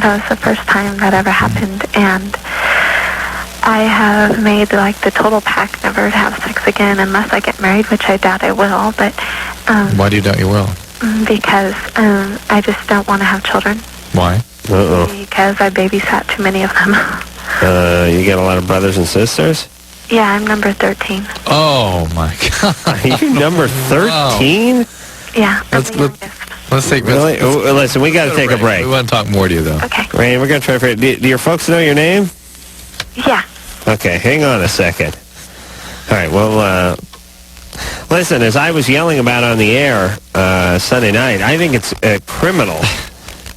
that was the first time that ever happened, and I have made, like, the total pact never to have sex again unless I get married, which I doubt I will, but... Why do you doubt you will? Because I just don't want to have children. Why? Uh-oh. Because I babysat too many of them. You got a lot of brothers and sisters? Yeah, I'm number 13. Oh, my God. Are you number 13? Yeah, I'm the youngest. Let's take... Really? Oh, listen, we got to take a break. We want to talk more to you, though. Okay. Randy, we're going to try for it. Do your folks know your name? Yeah. Okay, hang on a second. All right, well, listen, as I was yelling about on the air Sunday night, I think it's criminal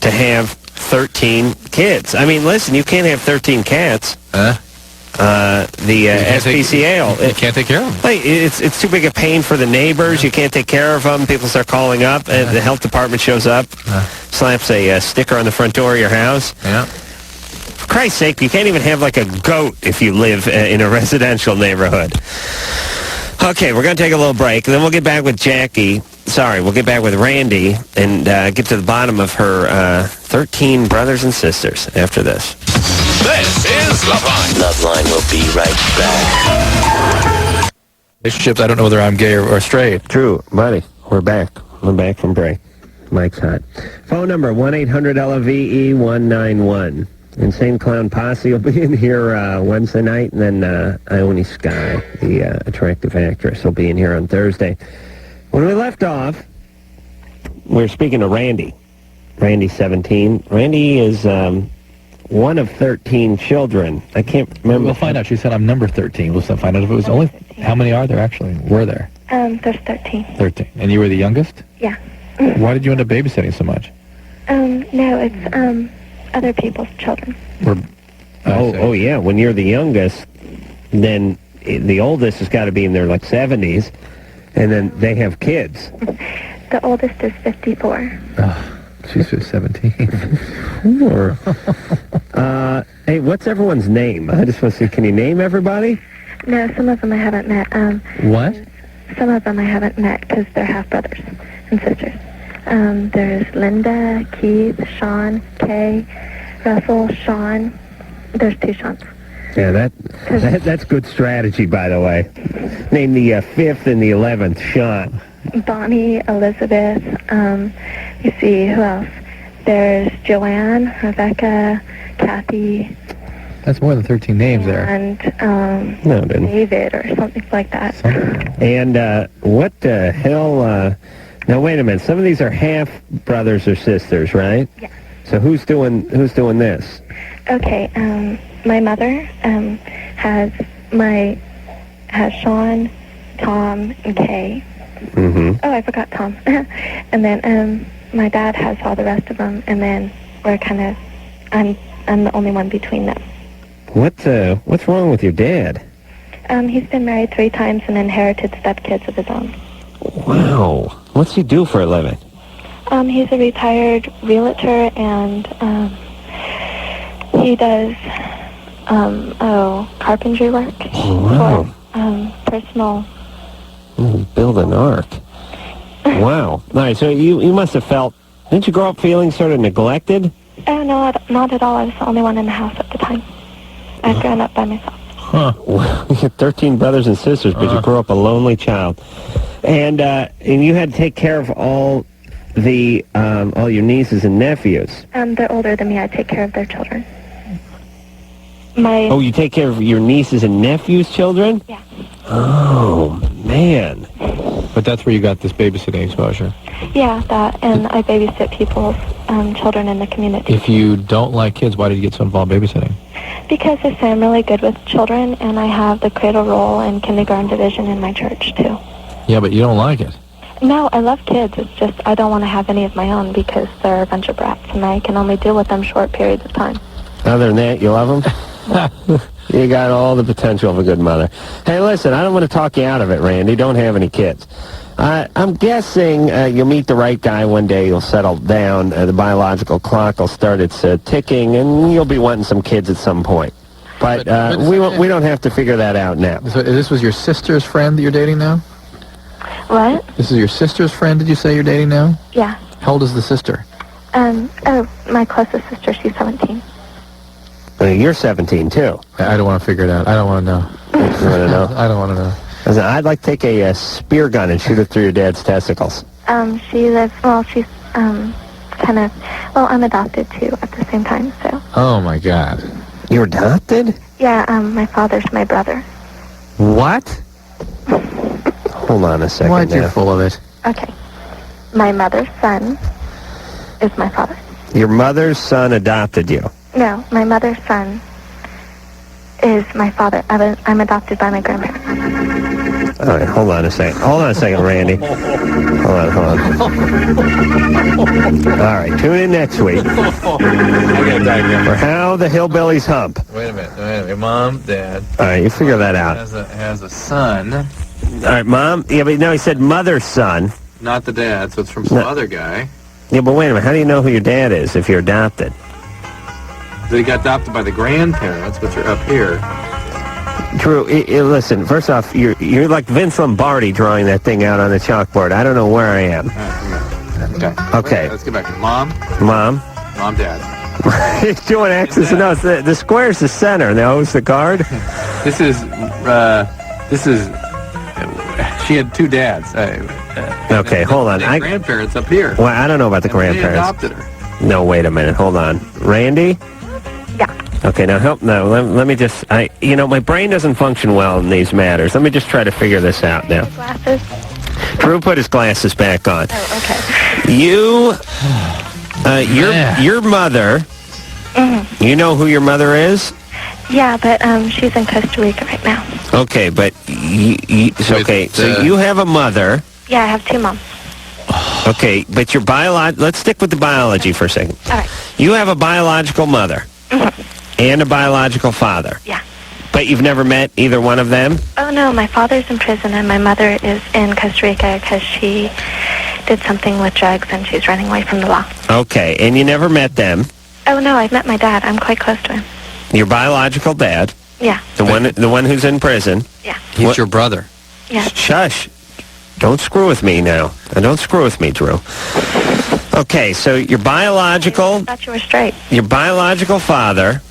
to have 13 kids. I mean, listen, you can't have 13 cats. The SPCA. You can't take care of them. Like, it's too big a pain for the neighbors. You can't take care of them. People start calling up. The health department shows up, slaps a sticker on the front door of your house. Yeah. For Christ's sake, you can't even have like a goat if you live in a residential neighborhood. Okay, we're going to take a little break, and then we'll get back with Jackie. Sorry, we'll get back with Randy and get to the bottom of her 13 brothers and sisters after this. This is Loveline. Loveline will be right back. Relationships, I don't know whether I'm gay or straight. True, buddy. We're back. We're back from break. Mike's hot. Phone number, 1-800-LOVE-191. Insane Clown Posse will be in here Wednesday night, and then Ione Skye, the attractive actress, will be in here on Thursday. When we left off, we were speaking to Randy. Randy's 17. Randy is one of 13 children. I can't remember. We'll find out. She said I'm number 13. We'll find out if it was only... How many are there, actually? Were there? There's 13. 13. And you were the youngest? Yeah. Why did you end up babysitting so much? No, it's, other people's children. Oh, yeah. When you're the youngest, then the oldest has got to be in their, like, 70s. And then they have kids. The oldest is 54. Oh, she's 17. Sure. Hey, what's everyone's name? I just want to see, can you name everybody? No, some of them I haven't met. What? Some of them I haven't met because they're half-brothers and sisters. There's Linda, Keith, Sean, Kay, Russell, Sean. There's 2 Seans. Yeah, that's good strategy, by the way. Name the 5th and the 11th, Sean. Bonnie, Elizabeth, you see, who else? There's Joanne, Rebecca, Kathy. That's more than 13 names there. And No, it didn't. David or something like that. And what the hell? Now wait a minute. Some of these are half brothers or sisters, right? Yeah. So who's doing this? Okay. My mother has Sean, Tom, and Kay. Mm-hmm. Oh, I forgot Tom. And then my dad has all the rest of them, and then we're I'm the only one between them. What's wrong with your dad? He's been married 3 times and inherited stepkids of his own. Wow. What's he do for a living? He's a retired realtor, and he does carpentry work. Wow. For personal. Build an ark. Wow. All right, so you must have felt, didn't you grow up feeling sort of neglected? Oh, no, not at all. I was the only one in the house at the time. I've grown up by myself. Huh. Well, you had 13 brothers and sisters, but you grew up a lonely child. And you had to take care of all your nieces and nephews. They're older than me. I take care of their children. Oh, you take care of your nieces and nephews' children? Yeah. Oh, man. But that's where you got this babysitting exposure. Yeah, that, and I babysit people's children in the community. If you don't like kids, why did you get so involved babysitting? Because I say I'm really good with children, and I have the cradle role in kindergarten division in my church, too. Yeah, but you don't like it. No, I love kids. It's just I don't want to have any of my own because they're a bunch of brats, and I can only deal with them short periods of time. Other than that, you love them? You got all the potential of a good mother. Hey, listen, I don't want to talk you out of it, Randy. Don't have any kids. I'm guessing you'll meet the right guy one day. You'll settle down. The biological clock will start its ticking, and you'll be wanting some kids at some point. But we don't have to figure that out now. So this was your sister's friend that you're dating now? What? This is your sister's friend, did you say you're dating now? Yeah. How old is the sister? My closest sister, she's 17. You're 17, too. I don't want to figure it out. I don't want to know. You want to know? I don't want to know. Listen, I'd like to take a spear gun and shoot it through your dad's testicles. She lives, she's I'm adopted, too, at the same time, so. Oh, my God. You're adopted? Yeah, my father's my brother. What? Hold on a second. What? You're full of it. Okay. My mother's son is my father. Your mother's son adopted you? No, my mother's son is my father. I'm adopted by my grandparents. All right, hold on a second. Randy. Hold on. All right, tune in next week for How the Hillbillies Hump. Wait a minute. Mom, Dad. All right, you figure that out. Has a son. All right, Mom. Yeah, but no, he said mother's son. Not the dad, so it's from some other guy. Yeah, but wait a minute. How do you know who your dad is if you're adopted? They got adopted by the grandparents, but you're up here. Drew, listen, first off, you're like Vince Lombardi drawing that thing out on the chalkboard. I don't know where I am. Okay. Let's get back to Mom, Dad. He's doing X's and O's. The square's the center. Now, who's the guard? This is, she had 2 dads. Okay, hold on. Grandparents up here. Well, I don't know about the grandparents. They adopted her. No, wait a minute. Hold on. Randy? Yeah. Okay, now let me just, my brain doesn't function well in these matters. Let me just try to figure this out now. Glasses? Drew put his glasses back on. Oh, okay. Your mother, you know who your mother is? Yeah, but she's in Costa Rica right now. Okay, but, so you have a mother. Yeah, I have 2 moms. Okay, but your let's stick with the biology for a second. All right. You have a biological mother and a biological father. Yeah. But you've never met either one of them? Oh, no, my father's in prison, and my mother is in Costa Rica because she did something with drugs, and she's running away from the law. Okay, and you never met them? Oh, no, I've met my dad. I'm quite close to him. Your biological dad? Yeah. The one who's in prison? Yeah. He's your brother. Yeah. Shush. Don't screw with me now. Don't screw with me, Drew. Okay, so your biological... I thought you were straight. Your biological father,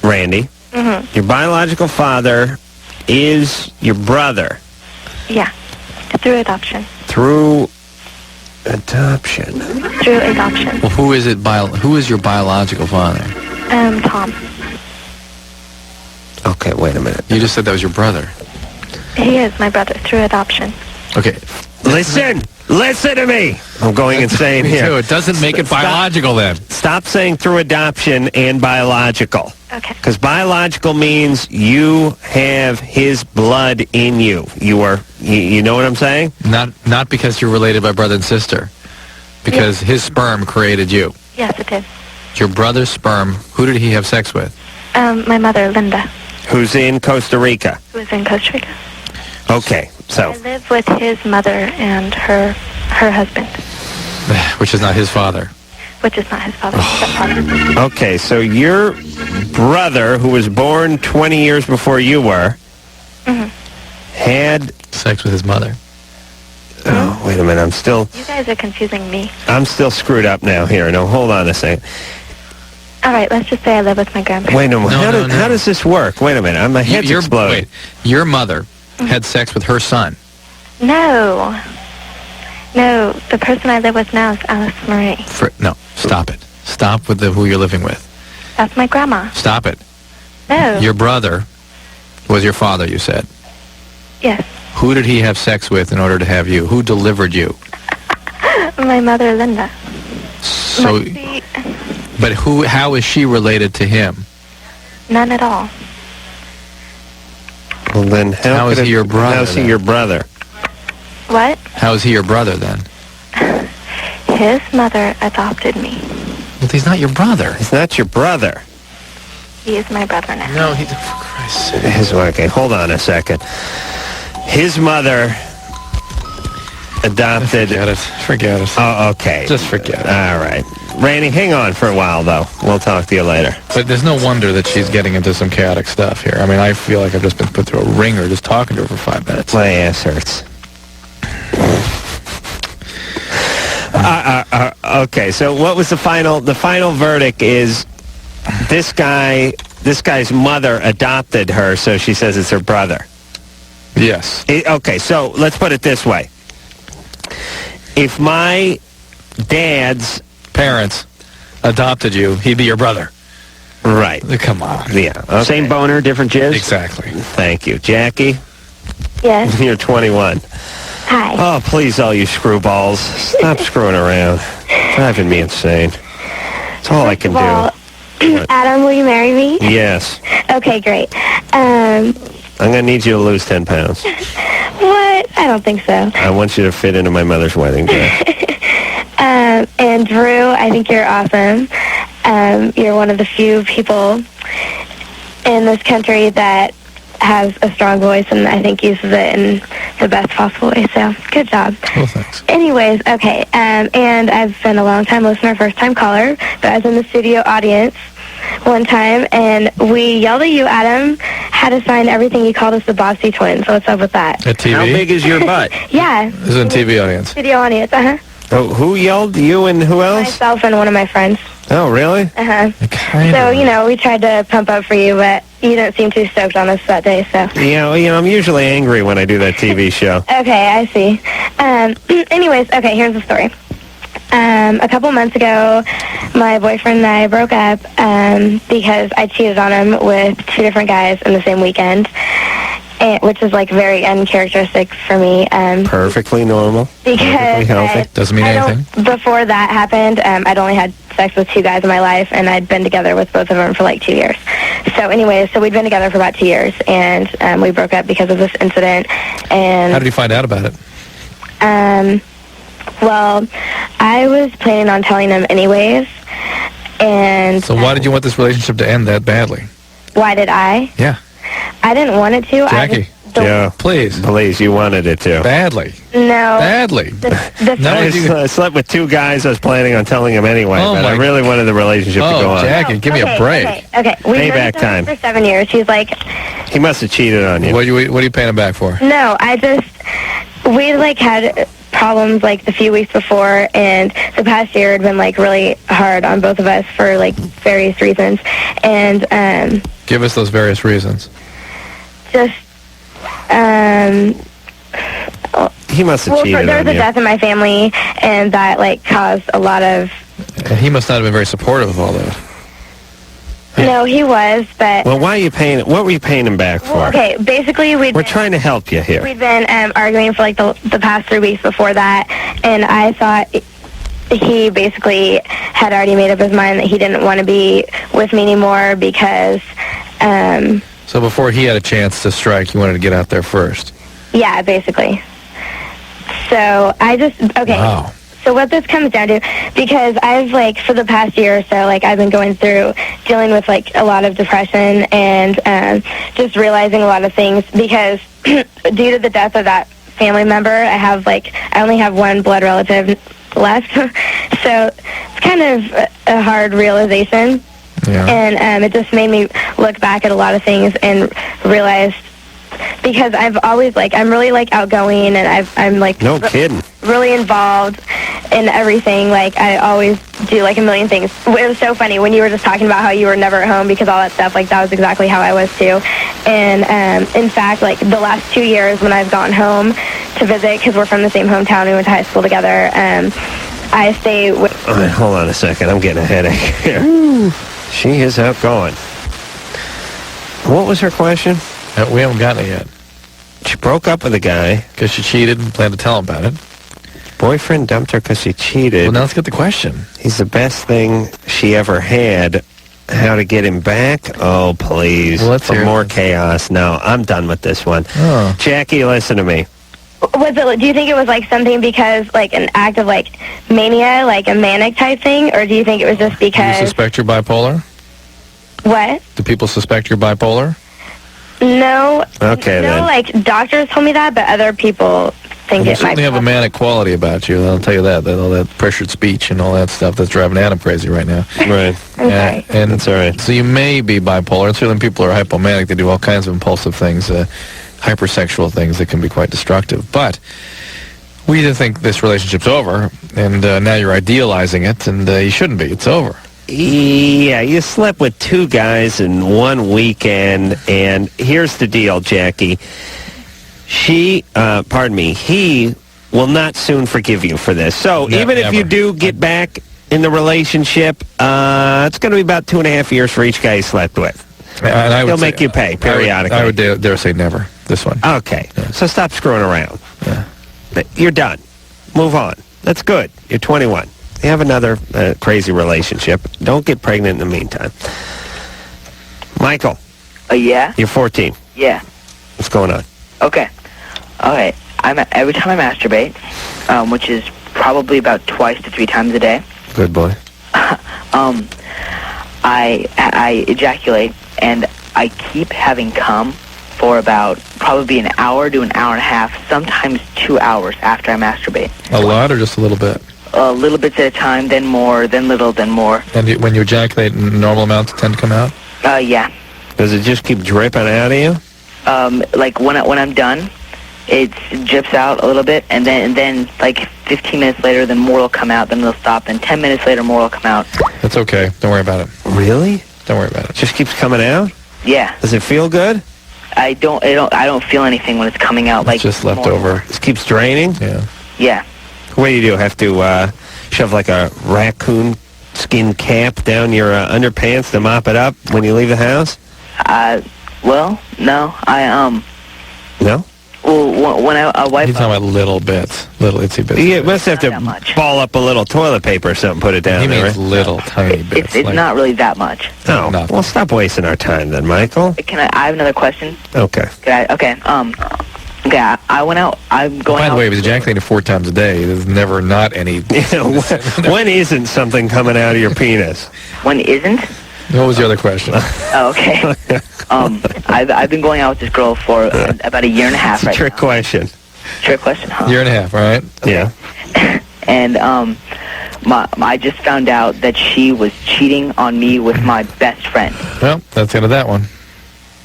Randy, your biological father is your brother. Yeah. Through adoption. Through adoption. Through adoption. Well, who is your biological father? Tom. Okay, wait a minute. You just said that was your brother. He is my brother through adoption. Okay. Listen to me. I'm going insane Me here. too. It doesn't make it biological then. Stop saying through adoption and biological. Okay. Because biological means you have his blood in you. You know what I'm saying? Not because you're related by brother and sister. Because his sperm created you. Yes, it did. Your brother's sperm, who did he have sex with? My mother, Linda. Who's in Costa Rica. Who is in Costa Rica. Okay, so... I live with his mother and her husband. Which is not his father. Which is not his father. Stepfather. Okay, so your brother, who was born 20 years before you were, had... sex with his mother. Oh, wait a minute, You guys are confusing me. I'm still screwed up now here. No, hold on a second. All right, let's just say I live with my grandparents. Wait a minute, how does this work? Wait a minute, my head's exploding. Wait, your mother had sex with her son. No, the person I live with now is Alice Marie. No, stop it. Stop with who you're living with. That's my grandma. Stop it. No. Your brother was your father, you said. Yes. Who did he have sex with in order to have you? Who delivered you? My mother, Linda. So, but how is she related to him? None at all. Well, then how is he your brother? How is he your brother? What? How is he your brother then? His mother adopted me. Well, he's not your brother. He's not your brother. He is my brother now. No, for Christ's sake. Okay, hold on a second. His mother adopted... Forget it. Oh, okay. Just forget it. All right. Randy, hang on for a while, though. We'll talk to you later. But there's no wonder that she's getting into some chaotic stuff here. I mean, I feel like I've just been put through a ringer just talking to her for 5 minutes. My ass hurts. Okay, so what was the final verdict is this guy's mother adopted her, so she says it's her brother. Yes. Okay, so let's put it this way. If my dad's parents adopted you, he'd be your brother. Right. Come on. Yeah. Okay. Same boner, different jizz? Exactly. Thank you. Jackie? Yes? You're 21. Hi. Oh, please, all you screwballs. Stop screwing around. Driving me insane. That's all I can do. Adam, will you marry me? Yes. Okay, great. I'm going to need you to lose 10 pounds. What? I don't think so. I want you to fit into my mother's wedding dress. And Drew, I think you're awesome. You're one of the few people in this country that has a strong voice and I think uses it in the best possible way. So, good job. Well, thanks. Anyways, okay. And I've been a long-time listener, first-time caller, but I was in the studio audience one time, and we yelled at you, Adam, had to sign everything. You called us the Bossy Twins. So what's up with that? At TV? How big is your butt? Yeah. This is in TV audience. Studio audience, Oh, who yelled? You and who else? Myself and one of my friends. Oh, really? So, we tried to pump up for you, but you didn't seem too stoked on us that day, so. Yeah, I'm usually angry when I do that TV show. Okay, I see. Anyways, okay, here's the story. A couple months ago, my boyfriend and I broke up because I cheated on him with 2 different guys in the same weekend, which is, very uncharacteristic for me. Perfectly normal. Because perfectly healthy. Doesn't mean anything. Before that happened, I'd only had sex with 2 guys in my life, and I'd been together with both of them for 2 years. So anyways, we'd been together for about 2 years, and we broke up because of this incident. And how did you find out about it? Well, I was planning on telling him anyways, and... So why did you want this relationship to end that badly? Why did I? Yeah. I didn't want it to. Jackie. Yeah. Please. Please, you wanted it to. Badly. No. Badly. I slept with 2 guys I was planning on telling them anyway, but I really wanted the relationship to go on. Jackie, give me a break. Okay. We've known Payback each other time. for 7 years. He's like, He must have cheated on you. What are you paying him back for? no, we like had problems like the few weeks before, and the past year had been like really hard on both of us for like various reasons. And Give us those various reasons. just He must have cheated there on was a you. death in my family, and that like caused a lot of. He must not have been very supportive of all that. No, he was, but. Well, why are you paying? What were you paying him back for? Okay, basically We're trying to help you here. we'd been arguing for like the past 3 weeks before that, and I thought he basically had already made up his mind that he didn't want to be with me anymore because. So before he had a chance to strike, you wanted to get out there first. Yeah, basically. So I just Wow. So what this comes down to, because I've like for the past year or so, like I've been going through dealing with like a lot of depression and just realizing a lot of things because due to the death of that family member, I only have one blood relative left. So it's kind of a hard realization. Yeah. And it just made me look back at a lot of things and realize because I've always I'm really outgoing and I'm like No kidding. really involved in everything. Like I always do a million things. It was so funny when you were just talking about how you were never at home because all that stuff. That was exactly how I was too. And in fact, the last 2 years when I've gone home to visit because we're from the same hometown, we went to high school together. I stay with. Hold on a second. I'm getting a headache here. She is outgoing. What was her question? We haven't gotten it yet. She broke up with a guy. Because she cheated and planned to tell him about it. Boyfriend dumped her because she cheated. Well, now let's get the question. He's the best thing she ever had. How to get him back? Oh, please. Well, let's For hear more it. chaos. No, I'm done with this one. Oh. Jackie, listen to me. Was it? Do you think it was something because an act of mania, a manic type thing, or do you think it was just Do you because suspect you're bipolar? what? Do people suspect you're bipolar? No. Okay, no, then. doctors told me that, but other people think You it might. certainly have a manic quality about you. I'll tell you that. All that pressured speech and all that stuff that's driving Adam crazy right now. Right. Okay. And That's all right. so you may be bipolar. And certainly people who are hypomanic, they do all kinds of impulsive things, hypersexual things that can be quite destructive. But we do think this relationship's over, and now you're idealizing it, and you shouldn't be. It's over. Yeah, you slept with 2 guys in one weekend, and here's the deal, Jackie. He will not soon forgive you for this. So even if you do get back in the relationship, it's going to be about 2.5 years for each guy you slept with. And I would He'll say- make you pay periodically. I would dare say never, this one. Okay, so stop screwing around. Yeah. You're done. Move on. That's good. You're 21. You have another crazy relationship. Don't get pregnant in the meantime. Michael, Yeah? you're 14. Yeah. What's going on? Okay. All right. Every time I masturbate, which is probably about 2 to 3 times a day, Good boy. I ejaculate, and I keep having cum for about probably an hour to an hour and a half, sometimes 2 hours after I masturbate. A lot or just a little bit? Little bits at a time, then more, then little, then more. And when you ejaculate, normal amounts tend to come out? Yeah. Does it just keep dripping out of you? When I'm done, it drips out a little bit, and then 15 minutes later, then more will come out, then it'll stop, then 10 minutes later, more will come out. That's okay. Don't worry about it. Really? Don't worry about it. It just keeps coming out? Yeah. Does it feel good? I don't feel anything when it's coming out. It's just left over. It keeps draining? Yeah. Yeah. What do you do? Have to shove a raccoon skin cap down your underpants to mop it up when you leave the house? Well, no. No? Well, when I wipe You're talking about little bits. Little itsy bits. You must have to ball up a little toilet paper or something, put it down He there, means right? little, tiny bits. It's not really that much. Oh, Nothing. well, stop wasting our time then, Michael. I have another question. Okay. Okay, I went out. I'm going By the out. way, he was ejaculating 4 times a day. There's never not any... When isn't something coming out of your penis? When isn't? What was the other question? Oh, okay. I've been going out with this girl for about a year and a half right Trick now. question. Trick question, huh? Year and a half, all right? Yeah. And I just found out that she was cheating on me with my best friend. Well, that's the end of that one.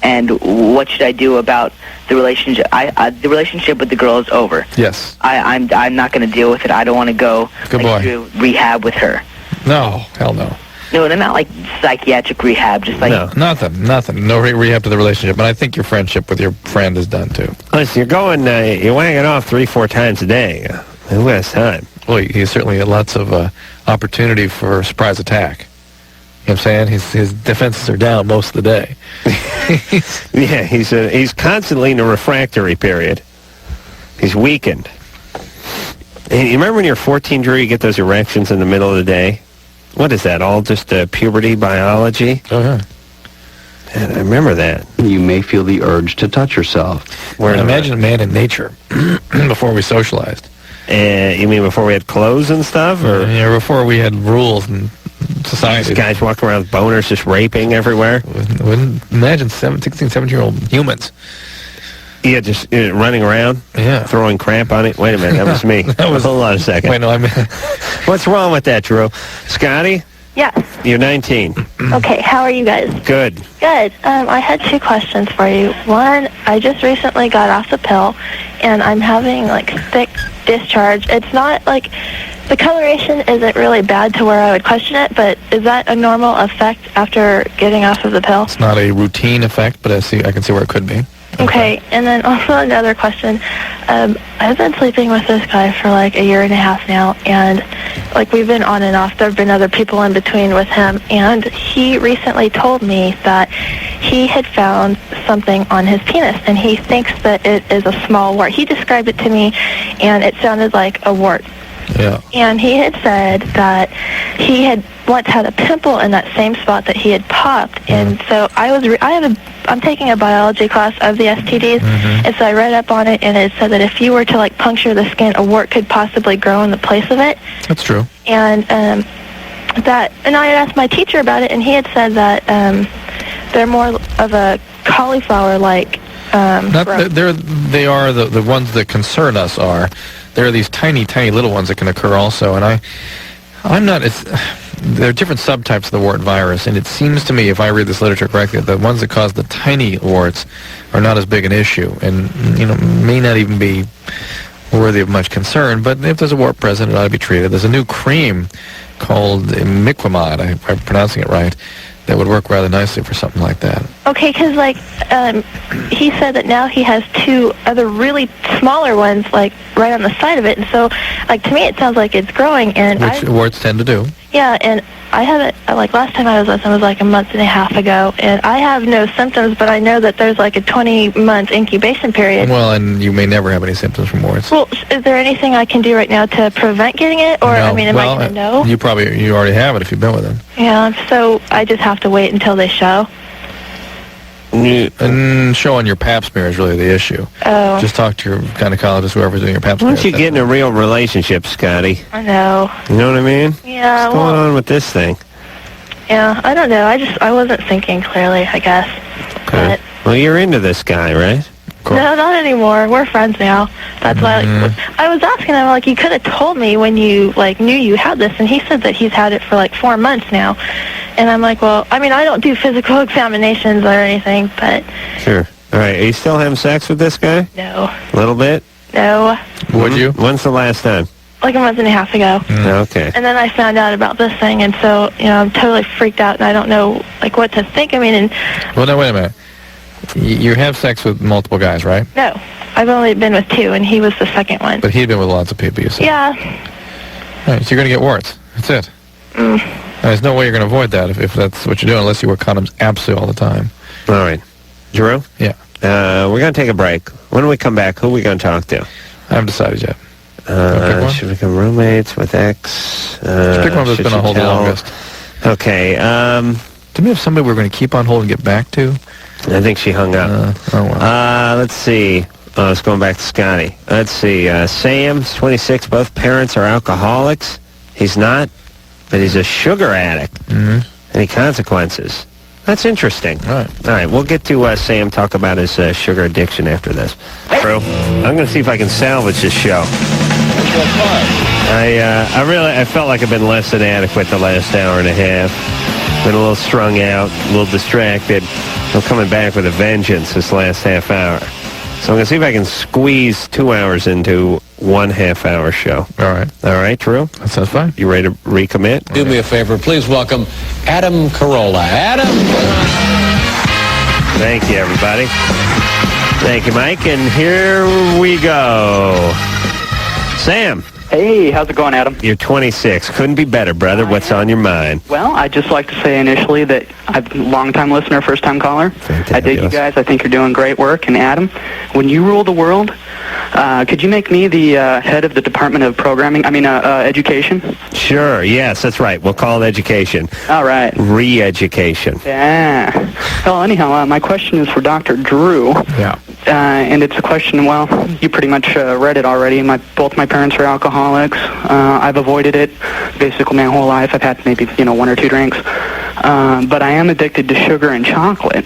And what should I do about the relationship? The relationship with the girl is over. Yes. I'm not going to deal with it. I don't want to go through rehab with her. No, hell no. No, they're not like psychiatric rehab. Just like No, nothing. No rehab to the relationship. But I think your friendship with your friend is done too. Listen, you're going, you're wagging off 3-4 times a day. Who has time? Well, he certainly had lots of opportunity for a surprise attack. You know what I'm saying? His defenses are down most of the day. Yeah, he's constantly in a refractory period. He's weakened. And you remember when you're 14, Drew, you get those erections in the middle of the day? What is that, all just puberty biology? Oh, yeah. And I remember that. You may feel the urge to touch yourself. Imagine a man in nature before we socialized. You mean before we had clothes and stuff? Or Yeah, before we had rules and society. These guys walking around with boners just raping everywhere? Imagine 16, 17-year-old humans. Yeah, just running around, throwing crap on it. Wait a minute, that was me. Hold on a second. Wait, no, I mean... What's wrong with that, Drew? Scotty? Yes. You're 19. Okay, how are you guys? Good. Good. I had 2 questions for you. One, I just recently got off the pill, and I'm having, thick discharge. It's not, the coloration isn't really bad to where I would question it, but is that a normal effect after getting off of the pill? It's not a routine effect, but I can see where it could be. Okay, and then also another question. I've been sleeping with this guy for a year and a half now, and we've been on and off. There have been other people in between with him, and he recently told me that he had found something on his penis, and he thinks that it is a small wart. He described it to me, and it sounded like a wart. Yeah. And he had said that he had once had a pimple in that same spot that he had popped, and so I'm taking a biology class of the STDs, and so I read up on it, and it said that if you were to puncture the skin, a wart could possibly grow in the place of it. That's true. And and I had asked my teacher about it, and he had said that they're more of a cauliflower-like. They are the ones that concern us are. There are these tiny, tiny little ones that can occur also, and I'm not. There are different subtypes of the wart virus, and it seems to me, if I read this literature correctly, the ones that cause the tiny warts are not as big an issue, and may not even be worthy of much concern. But if there's a wart present, it ought to be treated. There's a new cream called Imiquimod, I'm pronouncing it right, that would work rather nicely for something like that. Okay, because he said that now he has 2 other really smaller ones right on the side of it, and so to me it sounds like it's growing. And which warts tend to do. Yeah, and I haven't last time I was with him was a month and a half ago, and I have no symptoms, but I know that there's a 20-month incubation period. Well, and you may never have any symptoms from warts. Well, is there anything I can do right now to prevent getting it, or no. am I going to know? You already have it if you've been with him. Yeah, so I just have to wait until they show. And showing your pap smear is really the issue. Oh. Just talk to your gynecologist, whoever's doing your pap smear. Why don't you get in a real relationship, Scotty? I know. You know what I mean? Yeah. What's going on with this thing? Yeah, I don't know. I wasn't thinking clearly, I guess. Okay. Well, you're into this guy, right? Cool. No, not anymore. We're friends now. That's why I was asking him, you could have told me when you, knew you had this, and he said that he's had it for, 4 months now. And I'm well, I don't do physical examinations or anything, but... Sure. All right, are you still having sex with this guy? No. A little bit? No. Would you? When's the last time? A month and a half ago. Okay. And then I found out about this thing, and so, I'm totally freaked out, and I don't know, what to think. Well, now, wait a minute. You have sex with multiple guys, right? No. I've only been with 2, and he was the second one. But he'd been with lots of people, you said. Yeah. All right, so you're going to get warts. That's it. There's no way you're going to avoid that if that's what you're doing, unless you wear condoms absolutely all the time. All right. Drew? Yeah. We're going to take a break. When we come back, who are we going to talk to? I haven't decided yet. Should we become roommates with X? Pick one that's been on hold the longest. Okay. Do we have somebody we're going to keep on hold and get back to? I think she hung up. Let's see. It's going back to Scotty. Let's see. Sam's 26. Both parents are alcoholics. He's not, but he's a sugar addict. Any consequences? That's interesting. All right. We'll get to Sam talk about his sugar addiction after this. True. I'm going to see if I can salvage this show. I felt like I've been less than adequate the last hour and a half. Been a little strung out, a little distracted. I'm coming back with a vengeance this last half hour. So I'm going to see if I can squeeze 2 hours into 1.5 hour show. All right, Drew? That sounds fine. You ready to recommit? Do me a favor. Please welcome Adam Carolla. Adam! Thank you, everybody. Thank you, Mike. And here we go. Sam. Hey, how's it going, Adam? You're 26. Couldn't be better, brother. What's on your mind? Well, I'd just like to say initially that I'm a long-time listener, first-time caller. I dig you guys. I think you're doing great work. And Adam, when you rule the world, could you make me the head of the Department of Education? Sure, yes, that's right. We'll call it education. All right. Re-education. Yeah. Well, anyhow, my question is for Dr. Drew. Yeah. And it's a question, well, you pretty much read it already. Both my parents are alcoholics. I've avoided it basically my whole life. I've had maybe, 1 or 2 drinks. But I am addicted to sugar and chocolate.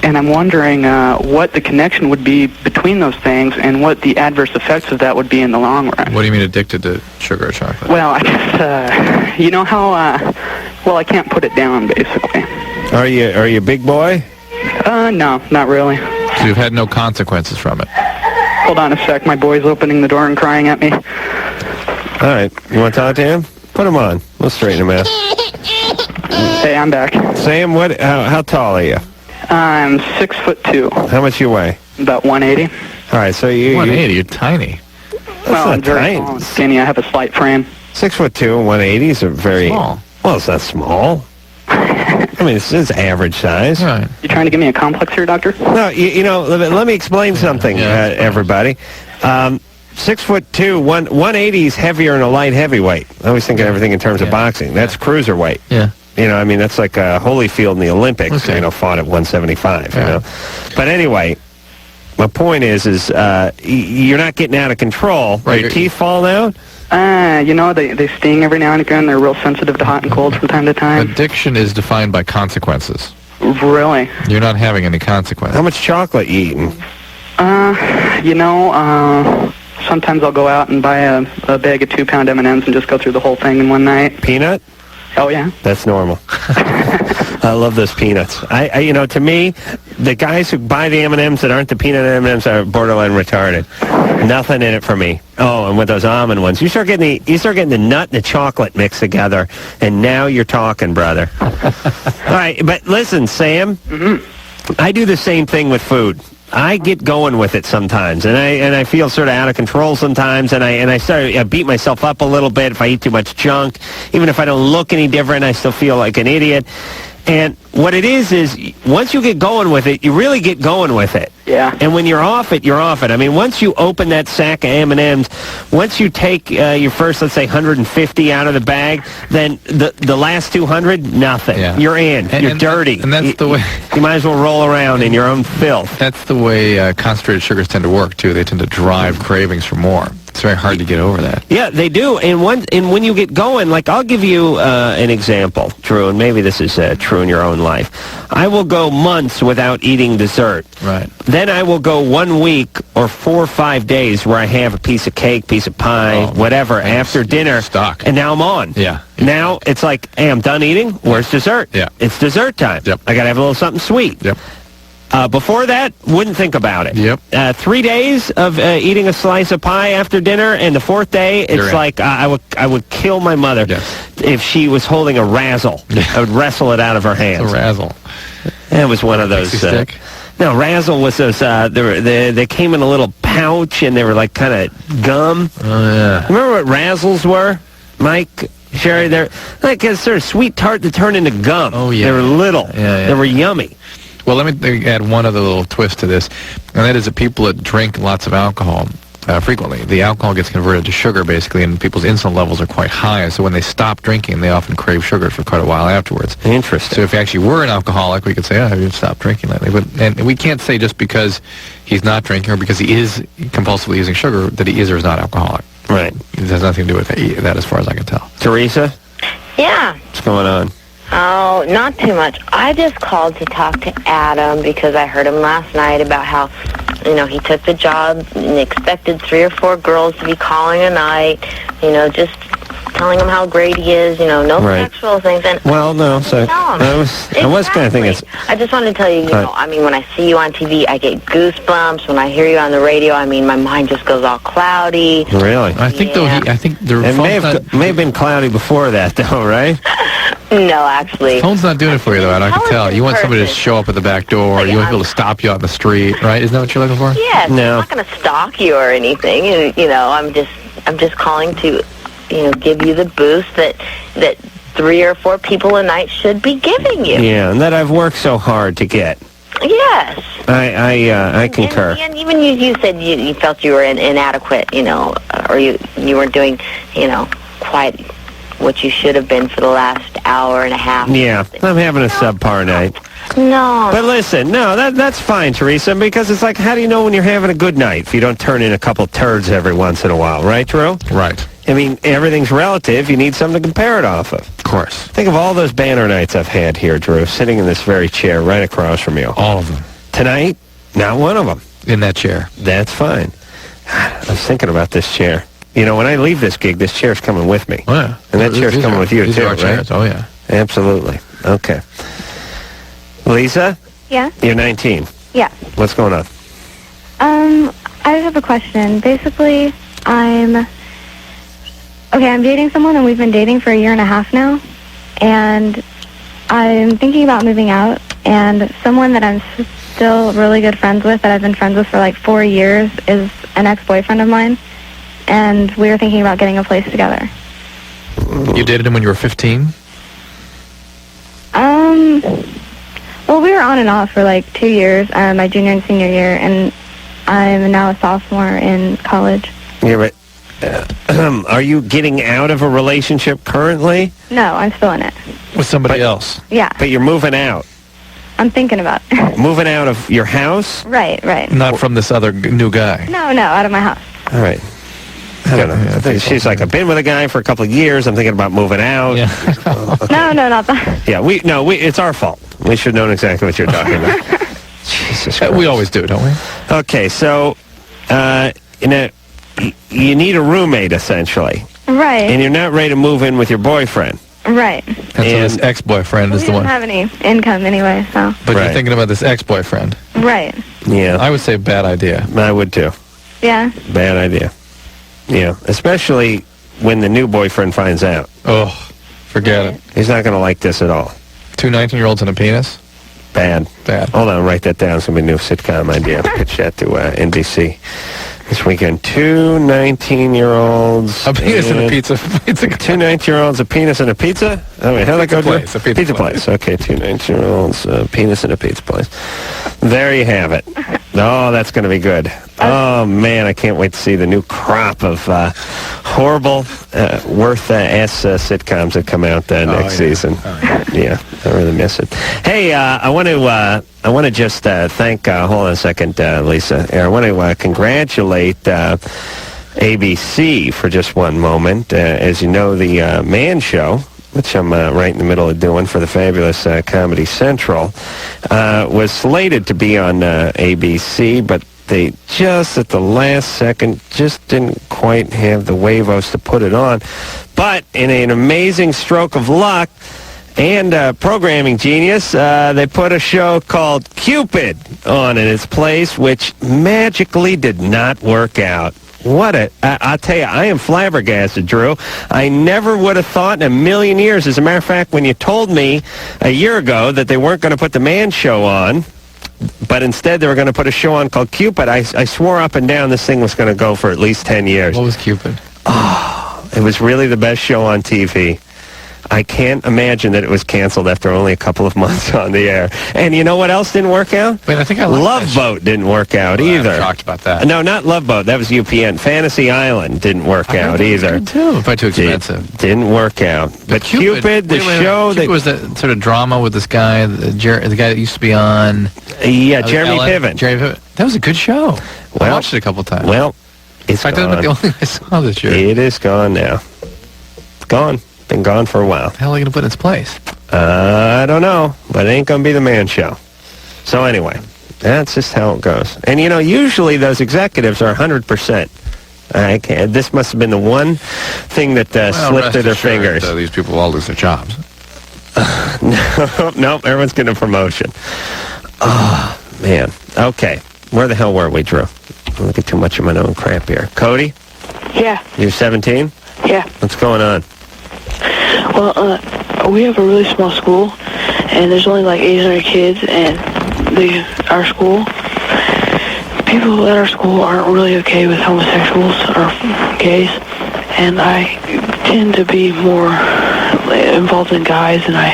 And I'm wondering what the connection would be between those things and what the adverse effects of that would be in the long run. What do you mean addicted to sugar or chocolate? Well, I guess, you know how, I can't put it down, basically. Are you a big boy? No, not really. So you've had no consequences from it? Hold on a sec. My boy's opening the door and crying at me. All right. You want to talk to him? Put him on. We'll straighten him out. Hey, I'm back. Sam, how tall are you? I'm 6'2". How much you weigh? About 180. All right, so you... 180? You're tiny. Well, I'm very tall and skinny. I have a slight frame. 6'2", 180 is a very... Small. Well, it's not small. I mean, it's average size. Right. You trying to give me a complex here, Doctor? No, let me explain something, everybody. 6'2", 180 is heavier than a light heavyweight. I always think of everything in terms of boxing. That's cruiserweight. Yeah. That's like Holyfield in the Olympics, fought at 175, But anyway, my point is you're not getting out of control. Right. Your teeth falling out? They sting every now and again. They're real sensitive to hot and cold from time to time. Addiction is defined by consequences. Really? You're not having any consequences. How much chocolate you eating? Sometimes I'll go out and buy a bag of 2-pound M&Ms and just go through the whole thing in one night. Peanut? Oh, yeah. That's normal. I love those peanuts. To me, the guys who buy the M&Ms that aren't the peanut M&Ms are borderline retarded. Nothing in it for me. Oh, and with those almond ones, you start getting the nut and the chocolate mixed together, and now you're talking, brother. All right, but listen, Sam. Mm-hmm. I do the same thing with food. I get going with it sometimes, and I feel sort of out of control sometimes, and I beat myself up a little bit if I eat too much junk. Even if I don't look any different, I still feel like an idiot. And what it is once you get going with it, you really get going with it. Yeah. And when you're off it, you're off it. I mean, once you open that sack of M&Ms, once you take your first, let's say, 150 out of the bag, then the last 200, nothing. Yeah. You're in. You're dirty. And that's the way... You might as well roll around in your own filth. That's the way concentrated sugars tend to work, too. They tend to drive cravings for more. It's very hard to get over that. Yeah, they do. And when you get going, like I'll give you an example, Drew, and maybe this is true in your own life. I will go months without eating dessert. Right. Then I will go 1 week or 4 or 5 days where I have a piece of cake, piece of pie, whatever, after dinner. Stuck. And now I'm on. Yeah. Now it's like, hey, I'm done eating. Where's dessert? Yeah. It's dessert time. Yep. I got to have a little something sweet. Yep. Before that, wouldn't think about it. Yep. 3 days of eating a slice of pie after dinner, and the 4th day, it's like I would kill my mother if she was holding a razzle. I would wrestle it out of her hands. A razzle. It was one of those. Stick? No, razzle was those. They came in a little pouch, and they were like kind of gum. Oh yeah. Remember what razzles were, Mike? Sherry, they're like a sort of sweet tart that turned into gum. Oh yeah. They were little. Yeah. They were yummy. Well, let me add one other little twist to this, and that is that people that drink lots of alcohol frequently, the alcohol gets converted to sugar, basically, and people's insulin levels are quite high. So when they stop drinking, they often crave sugar for quite a while afterwards. Interesting. So if you actually were an alcoholic, we could say, oh, you've stopped drinking lately. And we can't say just because he's not drinking or because he is compulsively using sugar that he is or is not alcoholic. Right. It has nothing to do with that as far as I can tell. Teresa? Yeah. What's going on? Oh, not too much. I just called to talk to Adam because I heard him last night about how, he took the job and expected 3 or 4 girls to be calling a night, just telling him how great he is, no sexual things. And well, no, so I was kind of thinking. I just wanted to tell you, when I see you on TV, I get goosebumps. When I hear you on the radio, my mind just goes all cloudy. Really? I think it may have been cloudy before that, though, right? No, actually. Phone's not doing it for you, though, and I can tell. You want somebody to show up at the back door, or you want people to stop you on the street, right? Isn't that what you're looking for? Yes. No. I'm not going to stalk you or anything. I'm just calling to, give you the boost that 3 or 4 people a night should be giving you. Yeah, and that I've worked so hard to get. Yes. I concur. And even you said you felt you were inadequate, or you weren't doing, quite what you should have been for the last hour and a half. Yeah, I'm having a subpar night. No. But listen, that's fine, Teresa, because it's like, how do you know when you're having a good night if you don't turn in a couple turds every once in a while, right, Drew? Right. Everything's relative. You need something to compare it off of. Of course. Think of all those banner nights I've had here, Drew, sitting in this very chair right across from you. All of them. Tonight, not one of them. In that chair. That's fine. I was thinking about this chair. When I leave this gig, this chair's coming with me. Oh, yeah. And that chair's coming with you, these too, are our right? chairs. Oh, yeah. Absolutely. Okay. Lisa? Yeah? You're 19. Yeah. What's going on? I just have a question. Basically, I'm dating someone, and we've been dating for 1.5 years now, and I'm thinking about moving out, and someone that I'm still really good friends with, that I've been friends with for like 4 years, is an ex-boyfriend of mine, and we were thinking about getting a place together. You dated him when you were 15? Well, we were on and off for like 2 years, my junior and senior year, and I'm now a sophomore in college. Yeah, but are you getting out of a relationship currently? No, I'm still in it. With somebody else? Yeah. But you're moving out. I'm thinking about it. Moving out of your house? Right. Not from this other new guy? No, out of my house. All right. I don't know. I think she's like, I've been with a guy for a couple of years. I'm thinking about moving out. Yeah. No, not that. Yeah, it's our fault. We should have known exactly what you're talking about. Jesus Christ. We always do, don't we? Okay, so, you need a roommate, essentially. Right. And you're not ready to move in with your boyfriend. Right. And so this ex-boyfriend is the one. We don't have any income anyway, so. But you're thinking about this ex-boyfriend. Right. Yeah. I would say bad idea. I would too. Yeah. Bad idea. Yeah, especially when the new boyfriend finds out. Oh, forget it. He's not going to like this at all. 2 19-year-olds and a penis? Bad. Hold on, write that down. It's going to be a new sitcom idea. Pitch that to NBC this weekend. 2 19-year-olds. A penis and a pizza. 2 19-year-olds, a penis and a pizza? Oh, wait, how'd that go? Place, a pizza place. Okay, 2 19-year-olds, a penis and a pizza place. There you have it. Oh, that's going to be good. Oh, man, I can't wait to see the new crop of horrible, worth-ass sitcoms that come out next season. Yeah, I really miss it. Hey, I want to just thank, hold on a second, Lisa. I want to congratulate ABC for just one moment. As you know, the Man Show, which I'm right in the middle of doing for the fabulous Comedy Central, was slated to be on ABC, but they just at the last second just didn't quite have the huevos to put it on. But in an amazing stroke of luck and programming genius, they put a show called Cupid on in its place, which magically did not work out. I'll tell you, I am flabbergasted, Drew. I never would have thought in a million years. As a matter of fact, when you told me a year ago that they weren't going to put the Man Show on, but instead they were going to put a show on called Cupid, I swore up and down this thing was going to go for at least 10 years. What was Cupid? Oh, it was really the best show on TV. I can't imagine that it was canceled after only a couple of months on the air. And you know what else didn't work out? Wait, I think I like Love Boat didn't work out either. I'm shocked about that. No, not Love Boat. That was UPN. Fantasy Island didn't work out either. Too. Probably too expensive. Didn't work out. But Cupid, the show Cupid was that sort of drama with this guy, the guy that used to be on. Yeah, Jeremy Piven. That was a good show. Well, I watched it a couple times. Well, it's gone. That's the only thing I saw this year. It is gone now. It's gone. Been gone for a while. What the hell are they going to put in its place? I don't know, but it ain't going to be the man show. So anyway, that's just how it goes. And, usually those executives are 100%. This must have been the one thing that slipped through their fingers. These people will all lose their jobs. No, everyone's getting a promotion. Oh, man. Okay. Where the hell were we, Drew? I don't get too much of my own crap here. Cody? Yeah. You're 17? Yeah. What's going on? Well, we have a really small school, and there's only like 800 kids, and our school, people at our school aren't really okay with homosexuals or gays, and I tend to be more involved in guys, and I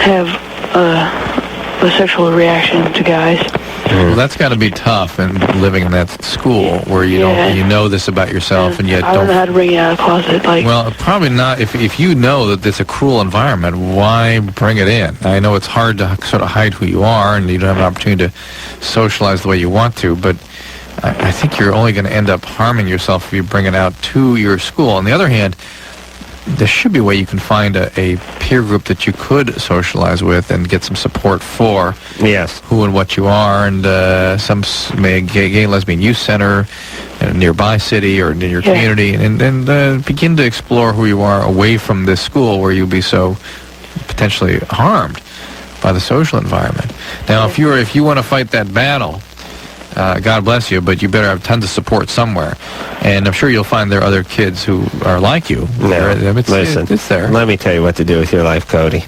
have a sexual reaction to guys. Well, that's got to be tough, and living in that school where you know this about yourself, and yet I don't know how to bring it out of the closet. Well, probably not. If you know that it's a cruel environment, why bring it in? I know it's hard to sort of hide who you are, and you don't have an opportunity to socialize the way you want to, but I think you're only going to end up harming yourself if you bring it out to your school. On the other hand, there should be a way you can find a peer group that you could socialize with and get some support for. Yes. Who and what you are, and some gay lesbian youth center in a nearby city or in your community, and begin to explore who you are away from this school where you'll be so potentially harmed by the social environment. Now, if you want to fight that battle, God bless you, but you better have tons of support somewhere. And I'm sure you'll find there are other kids who are like you. No, listen, it's there. Let me tell you what to do with your life, Cody.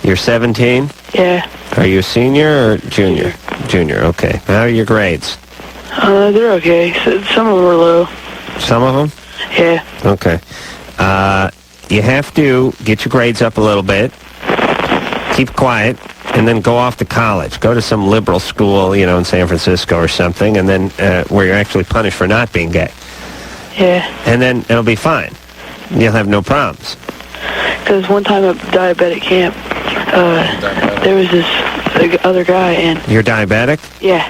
You're 17? Yeah. Are you a senior or junior? Junior, okay. How are your grades? They're okay. Some of them are low. Some of them? Yeah. Okay. You have to get your grades up a little bit, keep quiet, and then go off to college. Go to some liberal school, in San Francisco or something, and then where you're actually punished for not being gay. Yeah. And then it'll be fine. You'll have no problems. Because one time at diabetic camp, there was this other guy, and... You're diabetic? Yeah.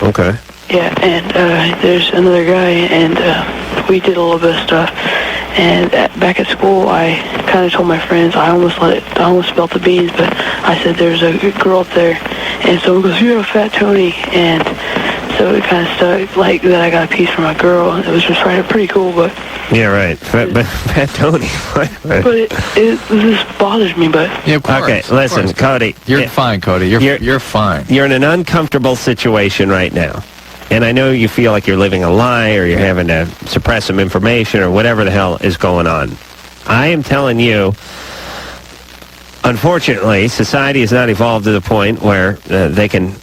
Okay. Yeah, and there's another guy, and we did a little bit of stuff. And back at school, I kind of told my friends, I almost spilled the beans, but I said there's a girl up there. And so he goes, "You're a fat Tony." And so it kind of stuck, like that I got a piece from a girl. It was just pretty cool, but... Yeah, right. Fat Tony. But it just bothers me, but... Yeah, of course. Okay, listen, Cody. You're fine, Cody. You're fine. You're in an uncomfortable situation right now. And I know you feel like you're living a lie or you're having to suppress some information or whatever the hell is going on. I am telling you, unfortunately, society has not evolved to the point where they can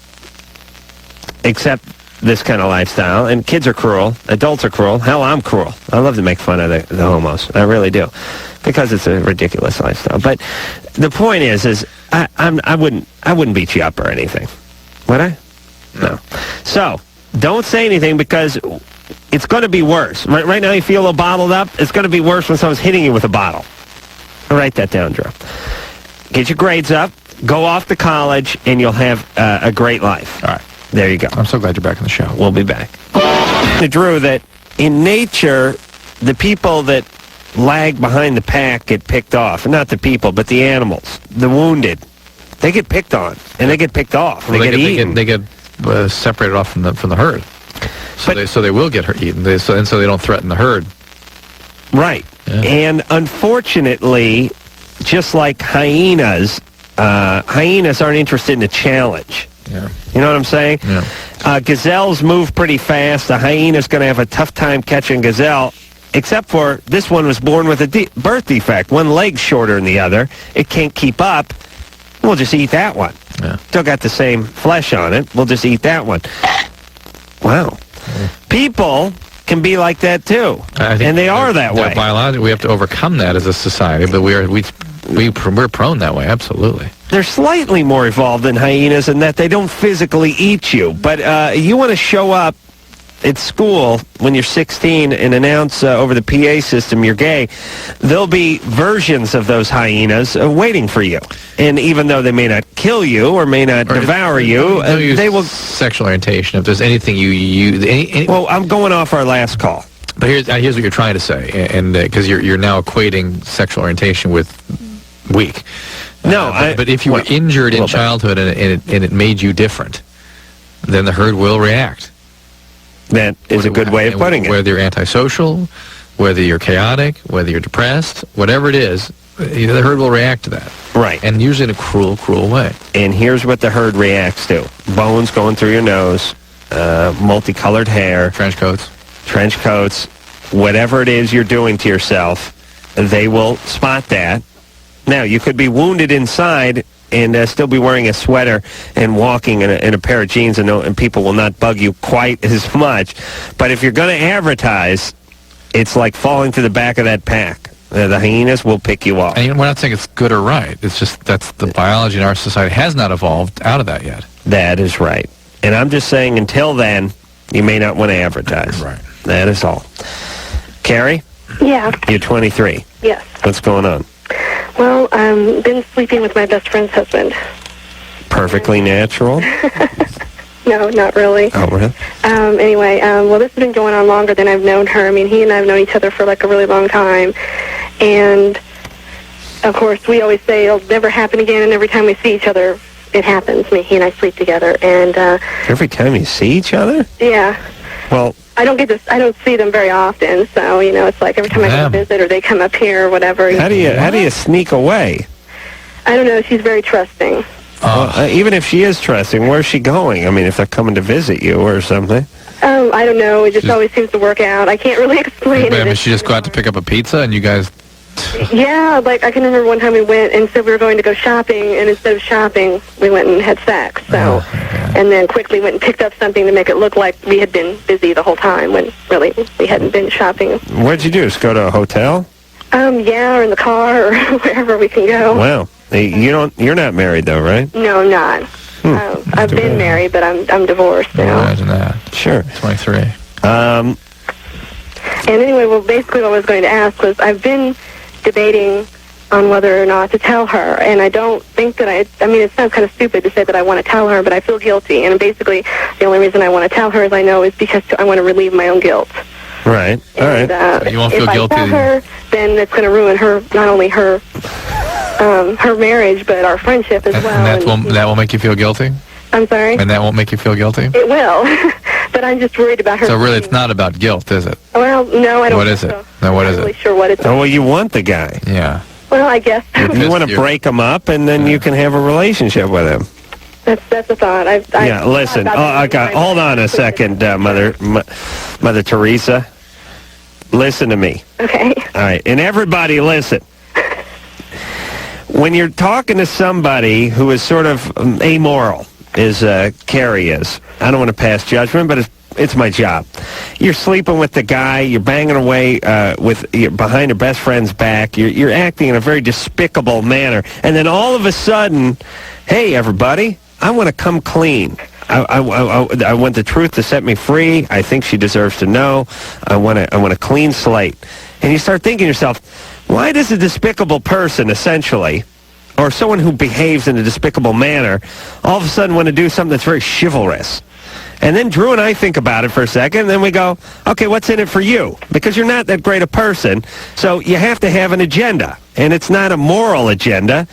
accept this kind of lifestyle. And kids are cruel. Adults are cruel. Hell, I'm cruel. I love to make fun of the homos. I really do. Because it's a ridiculous lifestyle. But the point is I wouldn't beat you up or anything. Would I? No. So... don't say anything because it's going to be worse. Right now you feel a little bottled up. It's going to be worse when someone's hitting you with a bottle. Write that down, Drew. Get your grades up, go off to college, and you'll have a great life. All right. There you go. I'm so glad you're back on the show. We'll be back. Drew, that in nature, the people that lag behind the pack get picked off. Not the people, but the animals, the wounded. They get picked on, and they get picked off. Well, they get eaten. They get separated off from the herd, so they will get eaten, so they don't threaten the herd. Right, and unfortunately, just like hyenas, hyenas aren't interested in a challenge. Yeah. You know what I'm saying? Yeah. Gazelles move pretty fast. The hyena's going to have a tough time catching gazelle, except for this one was born with a birth defect. One leg's shorter than the other. It can't keep up. We'll just eat that one. Yeah. Still got the same flesh on it. We'll just eat that one. Wow. Yeah. People can be like that too, and they are that way. Biologically, we have to overcome that as a society, but we're prone that way. Absolutely. They're slightly more evolved than hyenas in that they don't physically eat you, but you want to show up at school when you're 16 and announce over the PA system you're gay, there'll be versions of those hyenas waiting for you. And even though they may not kill you or may not devour you, they will... Sexual orientation, if there's anything you use... Well, I'm going off our last call. But here's what you're trying to say, and because you're now equating sexual orientation with weak. No, but if you were injured in childhood and it made you different, then the herd will react. That is a good way of putting it. Whether you're antisocial, whether you're chaotic, whether you're depressed, whatever it is, the herd will react to that. Right. And usually in a cruel, cruel way. And here's what the herd reacts to. Bones going through your nose, multicolored hair. Trench coats, whatever it is you're doing to yourself, they will spot that. Now, you could be wounded inside and still be wearing a sweater and walking in a pair of jeans, and people will not bug you quite as much. But if you're going to advertise, it's like falling to the back of that pack. The hyenas will pick you off. And we're not saying it's good or right. It's just that's the biology in our society has not evolved out of that yet. That is right. And I'm just saying until then, you may not want to advertise. Right. That is all. Carrie? Yeah. You're 23. Yes. What's going on? Well, I've been sleeping with my best friend's husband. Perfectly natural? No, not really. Oh, really? Anyway, well, this has been going on longer than I've known her. I mean, he and I have known each other for like a really long time. And, of course, we always say it'll never happen again, and every time we see each other, it happens. I mean, he and I sleep together. And every time you see each other? Yeah. Well, I don't see them very often, so, it's like every time I go visit or they come up here or whatever. How do you sneak away? I don't know. She's very trusting. Even if she is trusting, where's she going? I mean, if they're coming to visit you or something. I don't know. It just always seems to work out. I can't really explain it. I mean, she just go out to pick up a pizza and you guys... Yeah, like I can remember one time we went and said we were going to go shopping, and instead of shopping, we went and had sex. So, and then quickly went and picked up something to make it look like we had been busy the whole time when really we hadn't been shopping. What'd you do? Just go to a hotel? Yeah, or in the car or wherever we can go. Wow. You're not married though, right? No, I'm not. I've been married, but I'm divorced now. Imagine that. Sure. 23. And anyway, well, basically what I was going to ask was I've been debating on whether or not to tell her, and I don't think that I mean, it sounds kind of stupid to say that I want to tell her, but I feel guilty, and basically the only reason I want to tell her, as I know, is because I want to relieve my own guilt. Right. All right. So you won't feel guilty. If I tell her, then it's going to ruin her, not only her marriage, but our friendship as well. And that will make you feel guilty? I'm sorry? And that won't make you feel guilty? It will. But I'm just worried about her. So really, it's not about guilt, is it? Well, no, I don't What is it? No, what is it? I'm not really sure what it's. Oh, well, you want the guy. Yeah. Well, I guess. You want to break him up, and then you can have a relationship with him. That's a thought. Yeah, listen. Hold on a second, Mother Teresa. Listen to me. Okay. All right, and everybody listen. When you're talking to somebody who is sort of amoral, as Carrie is, I don't want to pass judgment, but it's my job. You're sleeping with the guy, you're banging away behind your best friend's back, you're acting in a very despicable manner, and then all of a sudden, hey, everybody, I want to come clean. I want the truth to set me free. I think she deserves to know. I want a clean slate. And you start thinking to yourself, why does a despicable person, essentially, or someone who behaves in a despicable manner, all of a sudden want to do something that's very chivalrous? And then Drew and I think about it for a second, and then we go, okay, what's in it for you? Because you're not that great a person, so you have to have an agenda. And it's not a moral agenda.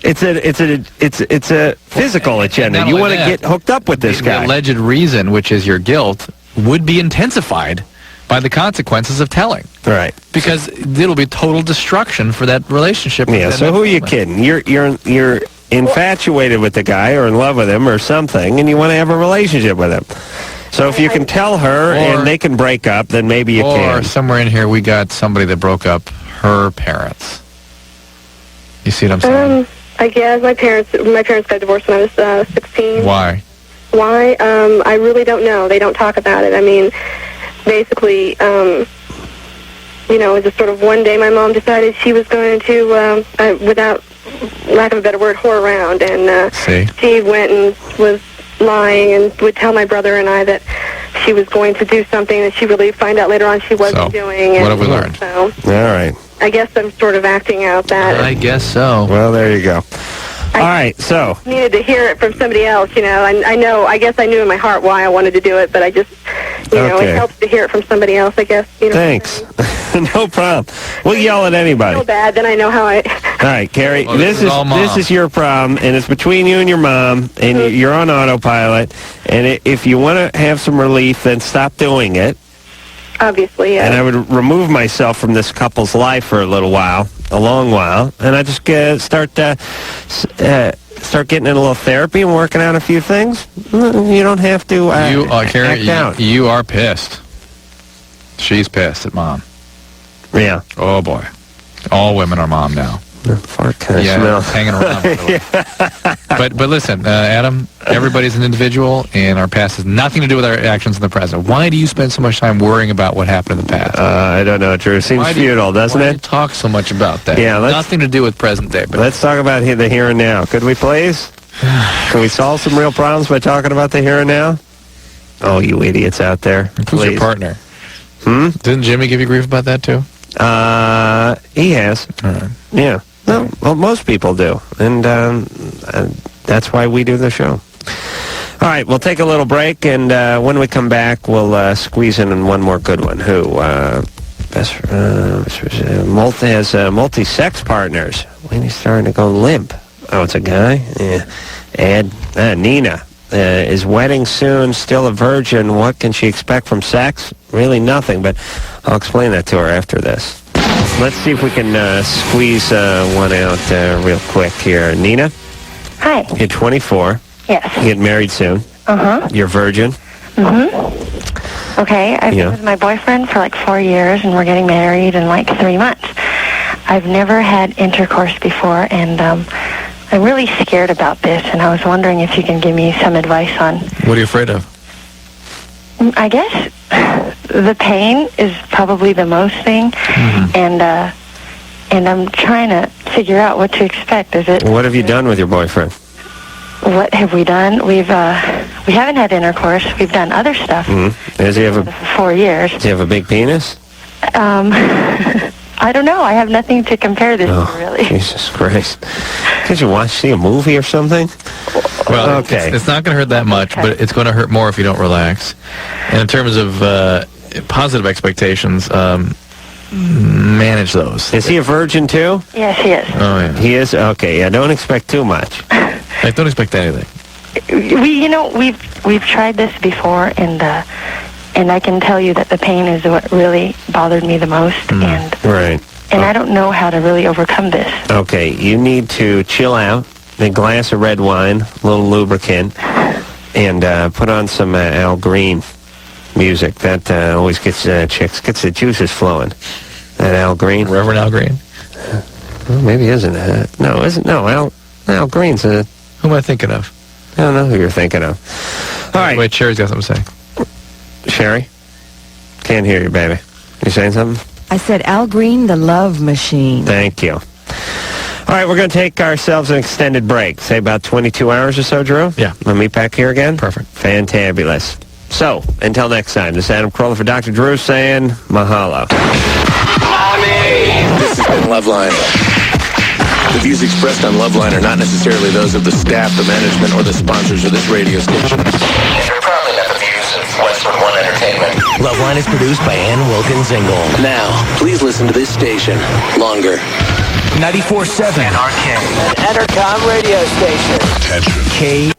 It's a physical agenda. You want to get hooked up with this guy. The alleged reason, which is your guilt, would be intensified by the consequences of telling. Right. Because it'll be total destruction for that relationship. Yeah, so who are you kidding? You're infatuated with the guy or in love with him or something, and you want to have a relationship with him. So if you can tell her and they can break up, then maybe you can. Or somewhere in here we got somebody that broke up her parents. You see what I'm saying? I guess my parents got divorced when I was 16. Why? Why? I really don't know. They don't talk about it. I mean, basically, it was just sort of one day my mom decided she was going to, without lack of a better word, whore around. And she went and was lying and would tell my brother and I that she was going to do something that she really find out later on she wasn't doing. What have we learned? So, all right. I guess I'm sort of acting out that. I guess so. Well, there you go. All right, so. Needed to hear it from somebody else, I guess I knew in my heart why I wanted to do it, but I just You know, Okay. it helps to hear it from somebody else, I guess. You know. Thanks. No problem. We'll yell at anybody. So bad, then I know how I... All right, Carrie, Oh, this is all Mom. this is your problem, and it's between you and your mom, and you're on autopilot. And if you want to have some relief, then stop doing it. Obviously, yeah. And I would remove myself from this couple's life for a little while, a long while, and I just start getting in a little therapy and working out a few things. You don't have to Carrie, act out. you are pissed. She's pissed at Mom. Yeah. Oh, boy. All women are Mom now. Fart kind of Yeah, smells. hanging around. But listen, Adam, everybody's an individual, and our past has nothing to do with our actions in the present. Why do you spend so much time worrying about what happened in the past? I don't know, Drew. It seems futile, doesn't why it? do you talk so much about that? Yeah, nothing to do with present day. But let's talk about the here and now. Could we please? Can we solve some real problems by talking about the here and now? Oh, you idiots out there. Who's your partner? Didn't Jimmy give you grief about that, too? He has. All right. Yeah. No, well, most people do. And that's why we do the show. All right, we'll take a little break, and when we come back, we'll squeeze in one more good one. Who? Has multi-sex partners. When he's starting to go limp. Oh, it's a guy? Yeah. Nina. Is wedding soon, still a virgin. What can she expect from sex? Really nothing, but I'll explain that to her after this. Let's see if we can squeeze one out real quick here. Nina? Hi. You're 24. Yes. You get married soon. Uh-huh. You're virgin. Mm-hmm. Okay, I've been with my boyfriend for like 4 years, and we're getting married in like 3 months. I've never had intercourse before, and I'm really scared about this, and I was wondering if you can give me some advice on... What are you afraid of? I guess the pain is probably the most thing, and I'm trying to figure out what to expect. Is it? What have you done with your boyfriend? What have we done? We haven't had intercourse. We've done other stuff. Does he have for 4 years. Does he have a big penis? I don't know. I have nothing to compare this to, really. Jesus Christ. Did you see a movie or something? Well, okay. It's not going to hurt that much, but it's going to hurt more if you don't relax. And in terms of positive expectations, manage those. Is he a virgin, too? Yes, he is. Oh, yeah. He is? Okay, yeah, don't expect too much. I don't expect anything. We've tried this before, and I can tell you that the pain is what really bothered me the most, and I don't know how to really overcome this. Okay, you need to chill out, a glass of red wine, a little lubricant, and put on some Al Green music. That always gets gets the juices flowing. That Al Green. Reverend Al Green? Well, maybe isn't it? No, isn't. No, Al Green's a... Who am I thinking of? I don't know who you're thinking of. All right. Wait, Sherry's got something to say. Sherry? Can't hear you, baby. You saying something? I said Al Green, the love machine. Thank you. All right, we're going to take ourselves an extended break. Say about 22 hours or so, Drew? Yeah. We'll meet back here again? Perfect. Fantabulous. So, until next time, this is Adam Carolla for Dr. Drew saying mahalo. This has been Loveline. The views expressed on Loveline are not necessarily those of the staff, the management, or the sponsors of this radio station. Probably not the views of Westwood One Entertainment. Loveline is produced by Ann Wilkins Engel. Now, please listen to this station longer. 94.7 NRK. Entercom radio station. Attention. K.